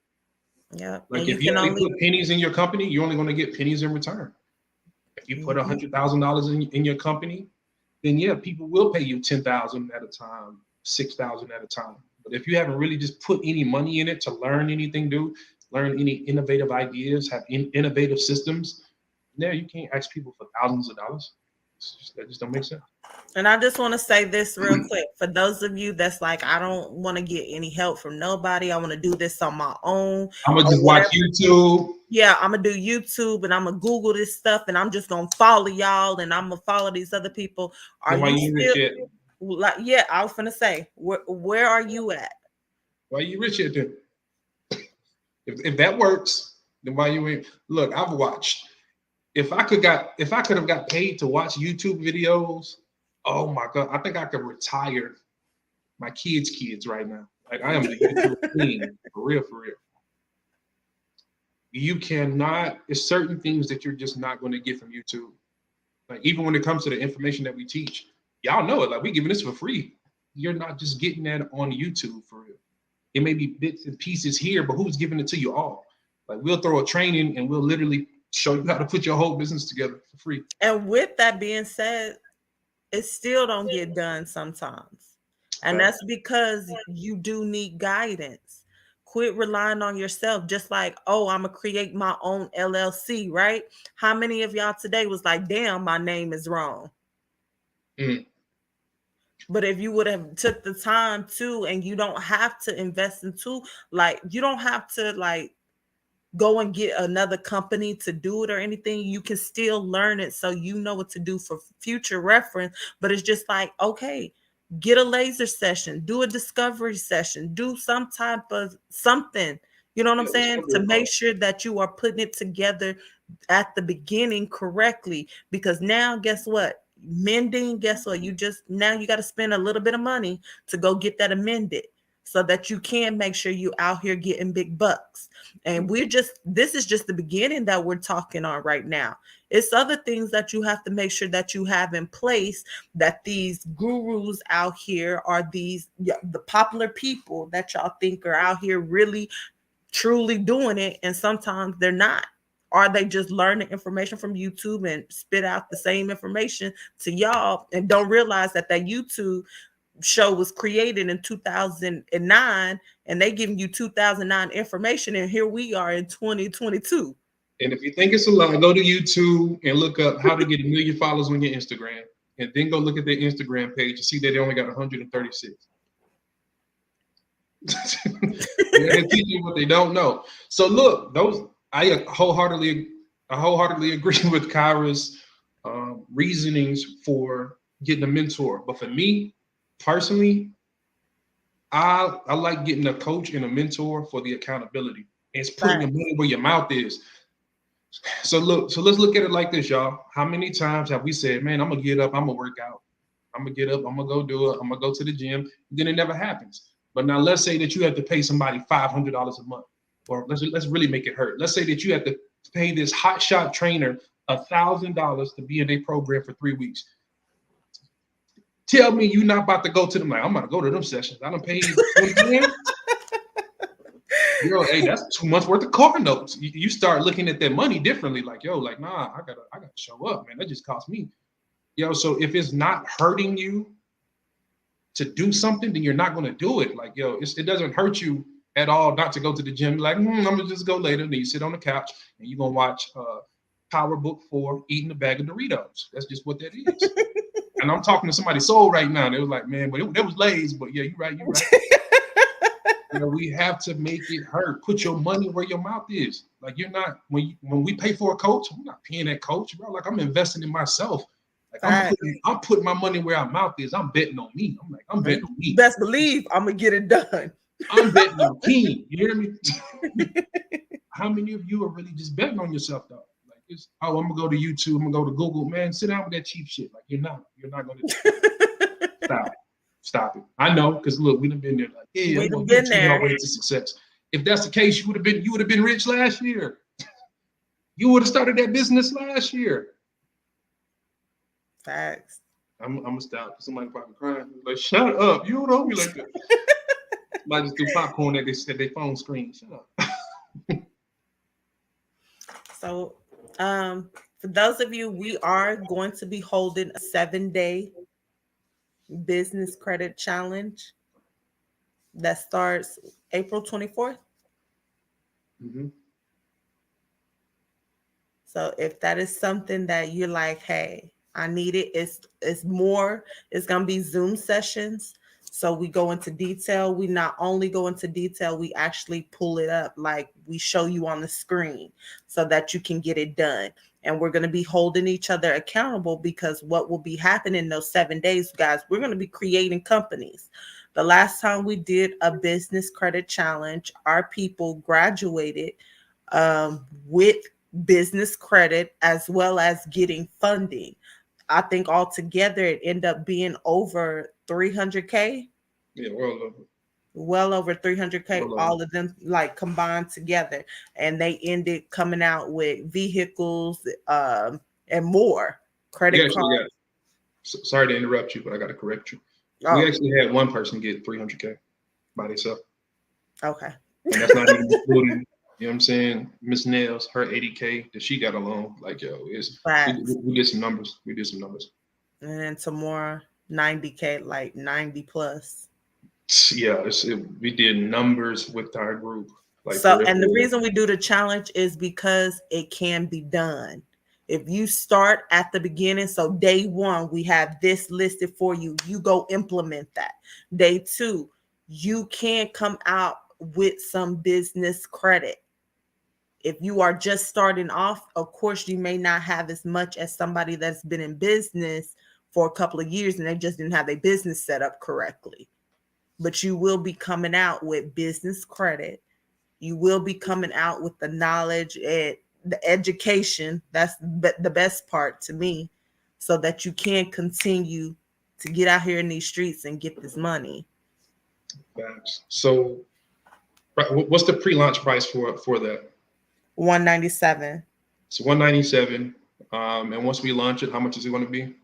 Yeah. Like And you if you can only only put pennies in your company, you're only going to get pennies in return. If you put mhm. $100,000 in your company, then yeah, people will pay you 10,000 at a time, 6,000 at a time. But if you haven't really just put any money in it to learn anything, learn any innovative ideas, have innovative systems, yeah, you can't ask people for thousands of dollars. That just don't make sense. And I just want to say this real quick for those of you that's like, I don't want to get any help from nobody. I want to do this on my own I'm gonna or just watch whatever. YouTube. Yeah, I'm gonna do YouTube and I'm gonna Google this stuff and I'm just gonna follow y'all and I'm gonna follow these other people. Are Then why you you ain't rich still yet? like? Yeah, I was gonna say, where are you at? Why you rich yet then? If that works, then why you ain't? Look, I've watched. If I could have got paid to watch YouTube videos, oh my god, I think I could retire my kids right now. Like I am the YouTube queen, for real, for real. You cannot. There's certain things that you're just not going to get from YouTube. Like even when it comes to the information that we teach, y'all know it. Like we giving this for free. You're not just getting that on YouTube for real. It may be bits and pieces here, but who's giving it to you all? Like we'll throw a training and we'll literally show you how to put your whole business together for free. And with that being said, it still don't get done sometimes. And Fact. that's because you do need guidance. Quit relying on yourself. Just like, oh, I'm gonna create my own LLC, right? How many of y'all today was like, damn, my name is wrong? Mm. But if you would have took the time to, and you don't have to invest into, like, you don't have to like go and get another company to do it or anything. You can still learn it so you know what to do for future reference. But it's just like, okay, get a laser session, do a discovery session, do some type of something, you know what I'm Yeah, saying, to discovery make call. sure that you are putting it together at the beginning correctly. Because now, guess what? Mending, guess what? You just now you got to spend a little bit of money to go get that amended so that you can make sure you out here getting big bucks. And this is just the beginning that we're talking on right now. It's other things that you have to make sure that you have in place, that these gurus out here are these, yeah, the popular people that y'all think are out here really truly doing it, and sometimes they're not. Are they just learning information from YouTube and spit out the same information to y'all and don't realize that that YouTube show was created in 2009 and they giving you 2009 information, and here we are in 2022. And if you think it's a lie, go to YouTube and look up how to get 1 million followers on your Instagram, and then go look at their Instagram page and see that they only got 136. They're teaching what they don't know. So look, those I wholeheartedly agree with Kyra's reasonings for getting a mentor. But for me personally, I like getting a coach and a mentor for the accountability. It's putting your Right. money where your mouth is. So let's look at it like this, y'all. How many times have we said, "Man, I'm gonna get up, I'm gonna work out, I'm gonna get up, I'm gonna go do it, I'm gonna go to the gym," then it never happens. But now let's say that you have to pay somebody $500 a month, or let's really make it hurt. Let's say that you have to pay this hotshot trainer $1,000 to be in a program for 3 weeks. Tell me you're not about to go to them. Like, I'm about to go to them sessions. I don't pay you know. Yo, hey, that's 2 months worth of car notes. You start looking at that money differently. Like, yo, like, nah, I gotta show up, man. That just cost me. Yo, so if it's not hurting you to do something, then you're not gonna do it. Like, yo, it doesn't hurt you at all not to go to the gym. Like, I'm gonna just go later. Then you sit on the couch and you're gonna watch Power Book 4 eating a bag of Doritos. That's just what that is. And I'm talking to somebody's soul right now. They was like, man, but it was Lay's, but yeah, you're right. You know, we have to make it hurt. Put your money where your mouth is. Like you're not when we pay for a coach, we're not paying that coach, bro. Like I'm investing in myself. Like Right. I'm putting my money where our mouth is. I'm betting on me. I'm betting on me. Best believe I'm gonna get it done. I'm betting on King. You hear me? how many of you are really just betting on yourself though? Like it's, oh, I'm gonna go to YouTube, I'm gonna go to Google. Man, sit down with that cheap shit. Like you're not gonna do it. Stop it. I know, because look, we've been there. Like, yeah, I'm We've gonna been YouTube my there. way to success. If that's the case, you would have been rich last year. You would have started that business last year. Facts. I'm gonna stop. Somebody probably crying. Like, shut up. You don't know me like that. Somebody just threw popcorn at their phone screen. Shut up. So, for those of you, we are going to be holding a 7-day business credit challenge that starts April 24th. Mm-hmm. So if that is something that you're like, hey, I need it, it's more, it's gonna be Zoom sessions. So we go into detail. We not only go into detail, we actually pull it up, like we show you on the screen so that you can get it done. And we're going to be holding each other accountable, because what will be happening in those 7 days, guys, we're going to be creating companies. The last time we did a business credit challenge, our people graduated with business credit as well as getting funding. I think altogether it ended up being over 300K. Yeah, well, Well over 300K, well, all of them like combined together. And they ended coming out with vehicles and more we credit actually cards. got. Sorry to interrupt you, but I got to correct you. We Oh, actually had one person get 300K by themselves, okay. and that's not even including. You know what I'm saying? Miss Nails, her 80K that she got alone. Like yo, Facts. we did some numbers. We did some numbers. And then some more 90K, like 90 plus. Yeah, we did numbers with our group, like for So, real. and For the real. reason we do the challenge is because it can be done. If you start at the beginning, so day one, we have this listed for you, you go implement that. Day two, you can come out with some business credit. If you are just starting off, of course, you may not have as much as somebody that's been in business for a couple of years and they just didn't have their business set up correctly. But you will be coming out with business credit. You will be coming out with the knowledge and the education. That's the best part to me, so that you can continue to get out here in these streets and get this money. Facts. So, what's the pre-launch price for that? 197. It's 197. And once we launch it, how much is it going to be?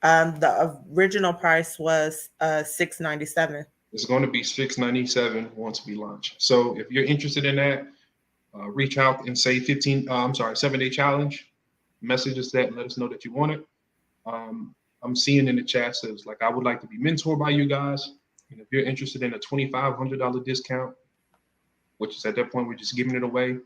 The original price was 697. It's going to be 697 once we launch. So if you're interested in that, reach out and say 7-day challenge. Message us that and let us know that you want it. I'm seeing in the chat says like I would like to be mentored by you guys. And if you're interested in a $2,500 discount, which is at that point we're just giving it away,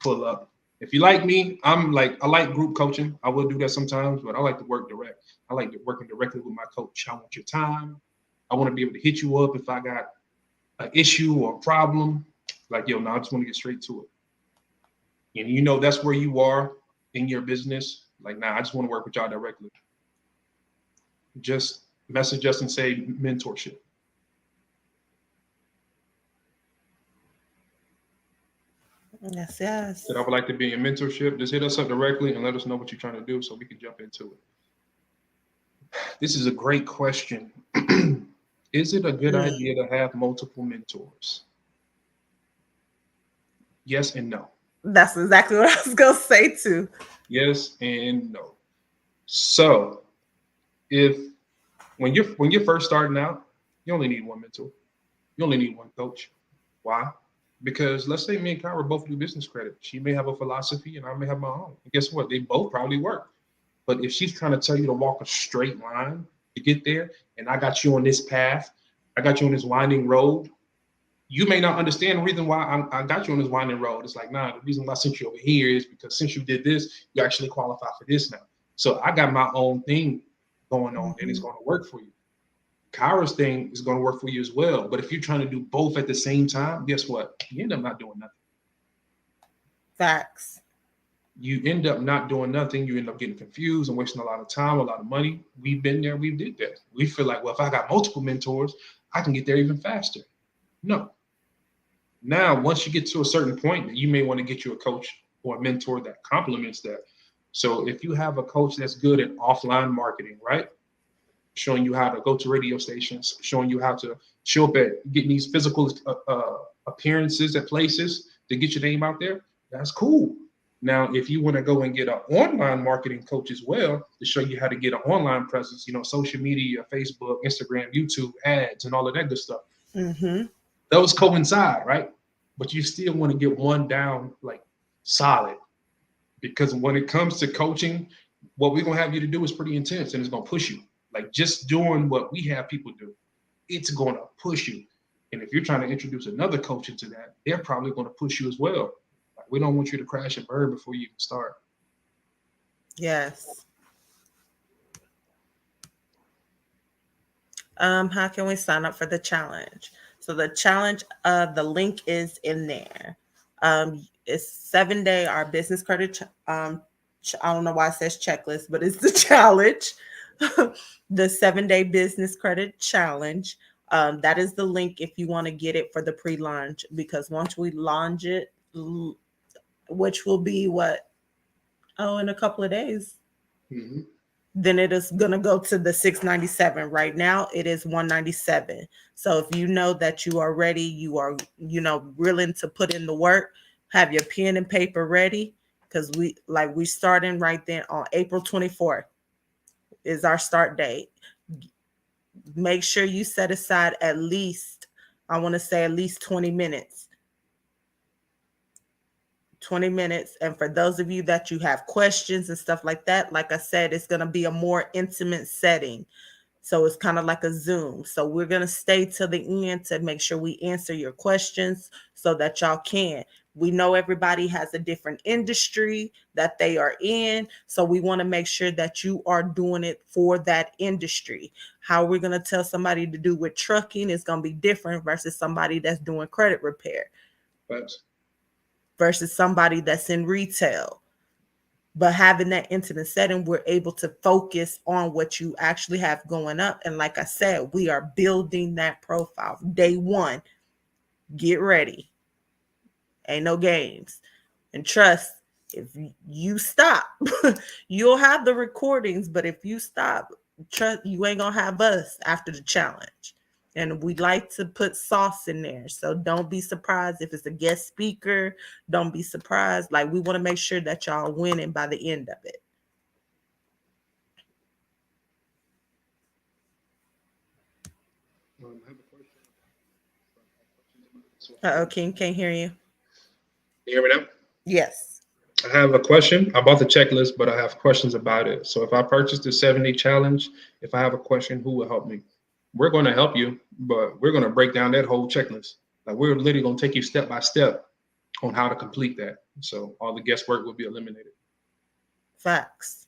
pull up. If you like me, I like group coaching. I will do that sometimes, but I like to work direct. I like to working directly with my coach. I want your time. I want to be able to hit you up if I got an issue or a problem. Like, yo, no, I just want to get straight to it. And you know that's where you are in your business. Like, nah, I just want to work with y'all directly. Just message us and say mentorship. Yes, yes. That I would like to be in mentorship. Just hit us up directly and let us know what you're trying to do so we can jump into it. This is a great question. Is it a good idea to have multiple mentors? Yes and no. That's exactly what I was gonna say too. Yes and no. So, if when you're first starting out, you only need one mentor. You only need one coach. Why? Because let's say me and Kyra both do business credit. She may have a philosophy and I may have my own. And guess what? They both probably work. But if she's trying to tell you to walk a straight line to get there, and I got you on this path, I got you on this winding road, you may not understand the reason why I got you on this winding road. It's like, nah, the reason why I sent you over here is because since you did this, you actually qualify for this now. So I got my own thing going on, and it's going to work for you. Kyra's thing is going to work for you as well. But if you're trying to do both at the same time, guess what? You end up not doing nothing. Facts. You end up not doing nothing. You end up getting confused and wasting a lot of time, a lot of money. We've been there. We did that. We feel like, well, if I got multiple mentors, I can get there even faster. No. Now, once you get to a certain point, you may want to get you a coach or a mentor that complements that. So if you have a coach that's good at offline marketing, right? Showing you how to go to radio stations, showing you how to show up at getting these physical appearances at places to get your name out there, that's cool. Now, if you want to go and get an online marketing coach as well to show you how to get an online presence, social media, Facebook, Instagram, YouTube, ads, and all of that good stuff, Mm-hmm. those coincide, right? But you still want to get one down like solid, because when it comes to coaching, what we're gonna have you to do is pretty intense and it's gonna push you. Like just doing what we have people do, it's gonna push you. And if you're trying to introduce another coach into that, they're probably gonna push you as well. Like we don't want you to crash and burn before you even start. Yes. How can we sign up for the challenge? So the challenge, the link is in there. It's 7-day our business credit. I don't know why it says checklist, but it's the challenge. The 7-day business credit challenge. That is the link if you want to get it for the pre-launch, because once we launch it, which will be what? Oh, in a couple of days. Mm-hmm. Then it is going to go to the 697. Right now it is 197. So if you know that you are ready, you are, willing to put in the work, have your pen and paper ready, because we starting right then on April 24th is our start date. Make sure you set aside at least, I want to say at least 20 minutes. 20 minutes. And for those of you that you have questions and stuff like that, like I said, it's going to be a more intimate setting. So it's kind of like a Zoom. So we're going to stay to the end to make sure we answer your questions so that y'all can. We know everybody has a different industry that they are in. So we want to make sure that you are doing it for that industry. How we're going to tell somebody to do with trucking is going to be different versus somebody that's doing credit repair. Thanks. Versus somebody that's in retail. But having that intimate setting, we're able to focus on what you actually have going up. And like I said, we are building that profile. Day one, get ready. Ain't no games. And trust, if you stop, you'll have the recordings. But if you stop, trust, you ain't going to have us after the challenge. And we like to put sauce in there. So don't be surprised if it's a guest speaker. Don't be surprised. Like, we want to make sure that y'all are winning by the end of it. I have a question. King, can't hear you. You hear me now? Yes. I have a question. I bought the checklist, but I have questions about it. So if I purchase the 70 challenge, if I have a question, who will help me? We're going to help you, but we're going to break down that whole checklist. Like we're literally going to take you step by step on how to complete that. So all the guesswork will be eliminated. Facts.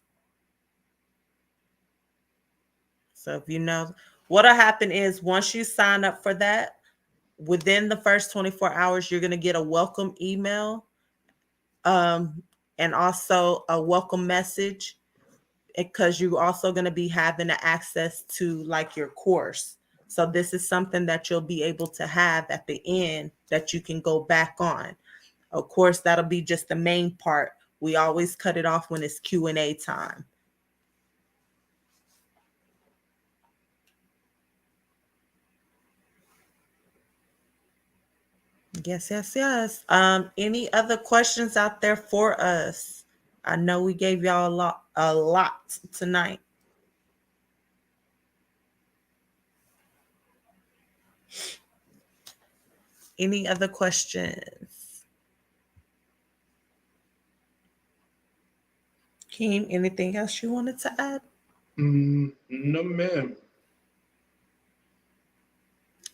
So if you know, what'll happen is once you sign up for that, within the first 24 hours, you're going to get a welcome email, and also a welcome message, because you're also going to be having access to like your course. So this is something that you'll be able to have at the end that you can go back on. Of course, that'll be just the main part. We always cut it off when it's Q&A time. Yes, yes, yes. Any other questions out there for us? I know we gave y'all a lot tonight. Any other questions? Keem, anything else you wanted to add? No, ma'am.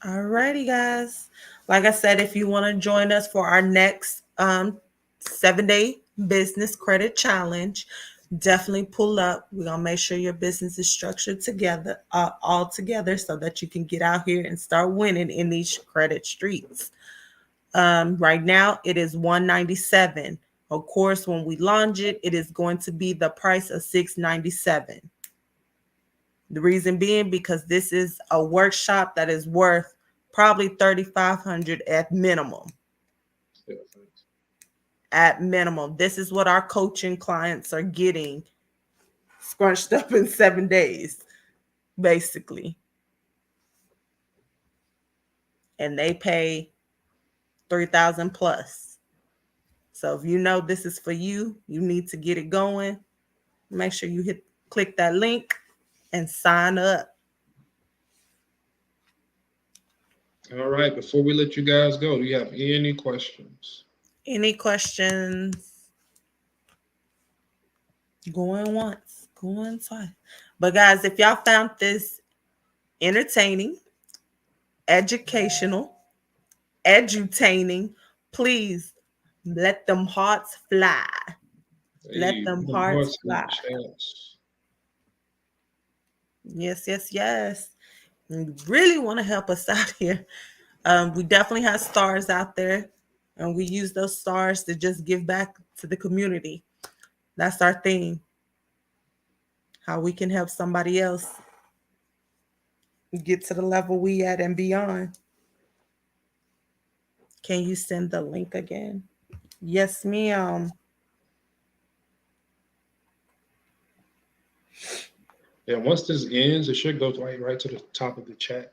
Alrighty, guys. Like I said, if you want to join us for our next 7-day business credit challenge, definitely pull up. We're gonna make sure your business is structured together, all together, so that you can get out here and start winning in these credit streets. Right now, it is 197. Of course, when we launch it, it is going to be the price of 697. The reason being because this is a workshop that is worth probably 3,500 at minimum. at minimum. This is what our coaching clients are getting scrunched up in 7 days, basically. And they pay 3,000 plus. So if you know this is for you, you need to get it going. Make sure you click that link and sign up. All right. Before we let you guys go, do you have any questions? Any questions? Going once, going twice. But guys, if y'all found this entertaining, educational, edutaining, please let them hearts fly. Let Hey, them them hearts hearts in fly. the chats. Yes, yes, yes. You really want to help us out here. We definitely have stars out there, and we use those stars to just give back to the community. That's our thing. How we can help somebody else get to the level we at and beyond. Can you send the link again? Yes, ma'am. And once this ends, it should go right to the top of the chat.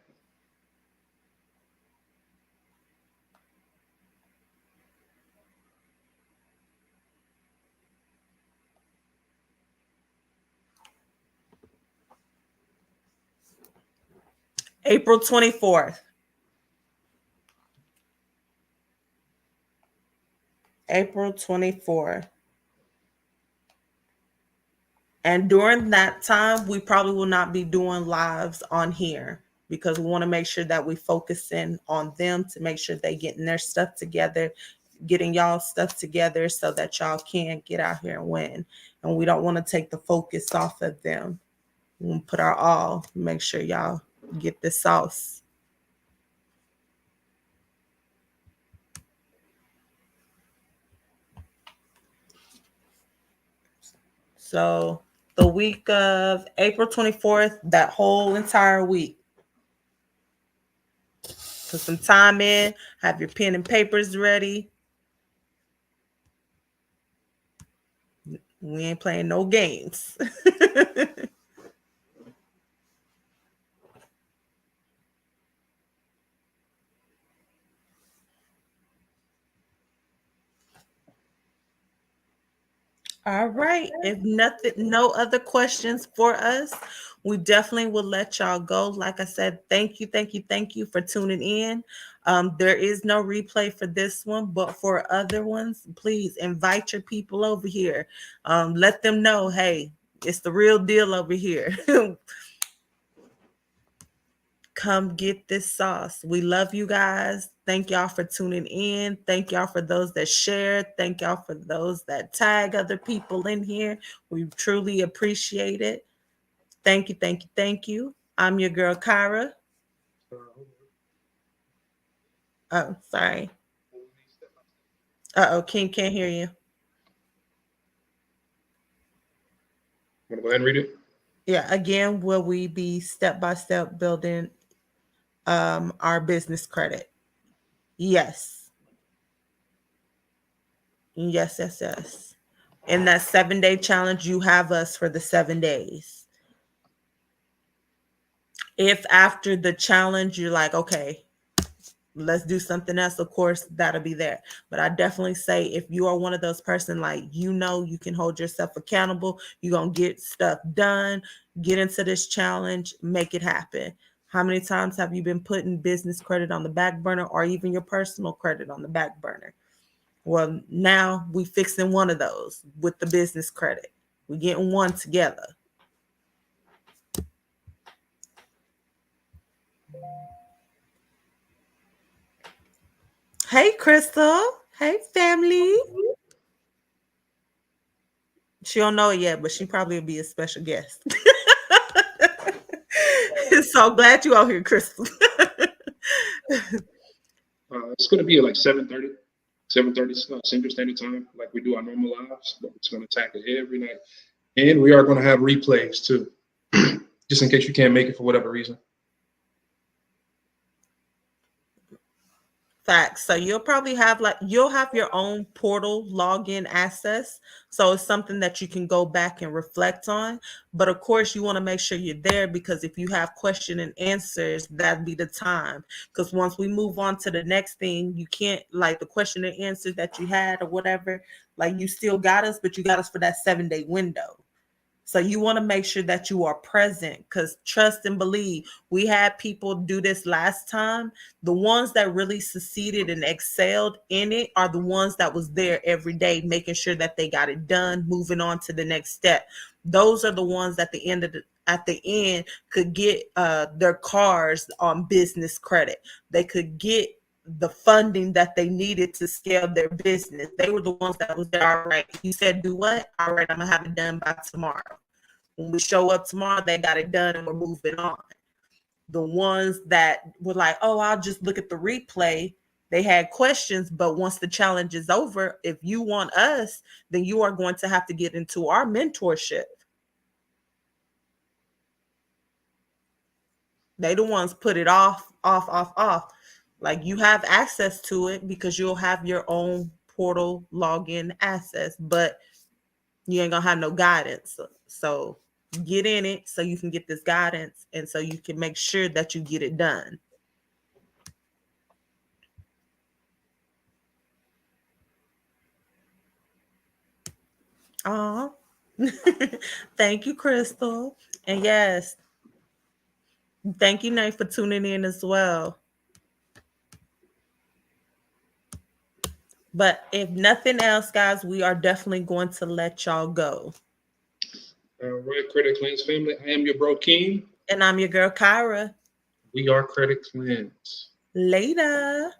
April 24th. April 24th. And during that time, we probably will not be doing lives on here because we want to make sure that we focus in on them to make sure they getting their stuff together, getting y'all stuff together so that y'all can get out here and win. And we don't want to take the focus off of them. We'll put our all, make sure y'all get the sauce. So the week of April 24th, that whole entire week. Put some time in, have your pen and papers ready. We ain't playing no games. All right. If nothing, no other questions for us, we definitely will let y'all go. Like I said, thank you, thank you, thank you for tuning in. There is no replay for this one, but for other ones, please invite your people over here. Let them know, hey, it's the real deal over here. Come get this sauce. We love you guys. Thank y'all for tuning in. Thank y'all for those that shared. Thank y'all for those that tag other people in here. We truly appreciate it. Thank you, thank you, thank you. I'm your girl, Kyra. Oh, sorry. Uh-oh, King can't hear you. Want to go ahead and read it? Yeah, again, will we be step-by-step building our business credit? Yes. Yes, yes, yes. In that 7-day challenge, you have us for the 7 days. If after the challenge you're like, okay, let's do something else, of course that'll be there. But I definitely say if you are one of those person, like, you know, you can hold yourself accountable, you're gonna get stuff done, get into this challenge, make it happen. How many times have you been putting business credit on the back burner or even your personal credit on the back burner? Well, now we fixing one of those with the business credit. We're getting one together. Hey, Crystal. Hey, family. She don't know it yet, but she probably will be a special guest. So glad you out here, Crystal. It's going to be at like 7:30, 7:30 Central Standard Time, like we do our normal lives, but it's going to tackle every night. And we are going to have replays too, just in case you can't make it for whatever reason. Facts. So you'll probably have you'll have your own portal login access. So it's something that you can go back and reflect on. But of course, you want to make sure you're there because if you have question and answers, that'd be the time. Because once we move on to the next thing, you can't like the question and answers that you had or whatever. Like you still got us, but you got us for that 7 day window. So you want to make sure that you are present because trust and believe. We had people do this last time. The ones that really succeeded and excelled in it are the ones that was there every day, making sure that they got it done, moving on to the next step. Those are the ones at the end could get their cars on business credit. They could get the funding that they needed to scale their business. They were the ones that was there. All right, you said do what? All right, I'm gonna have it done by tomorrow. When we show up tomorrow, they got it done and we're moving on. The ones that were like, oh, I'll just look at the replay, they had questions, but once the challenge is over, if you want us, then you are going to have to get into our mentorship. They the ones put it off. Like you have access to it because you'll have your own portal login access, but you ain't gonna have no guidance. So get in it so you can get this guidance and so you can make sure that you get it done. Oh, thank you, Crystal. And yes, thank you, Nate, for tuning in as well. But if nothing else, guys, we are definitely going to let y'all go. All right, Credit Cleanse family. I am your bro King. And I'm your girl, Kyra. We are Credit Cleanse. Later.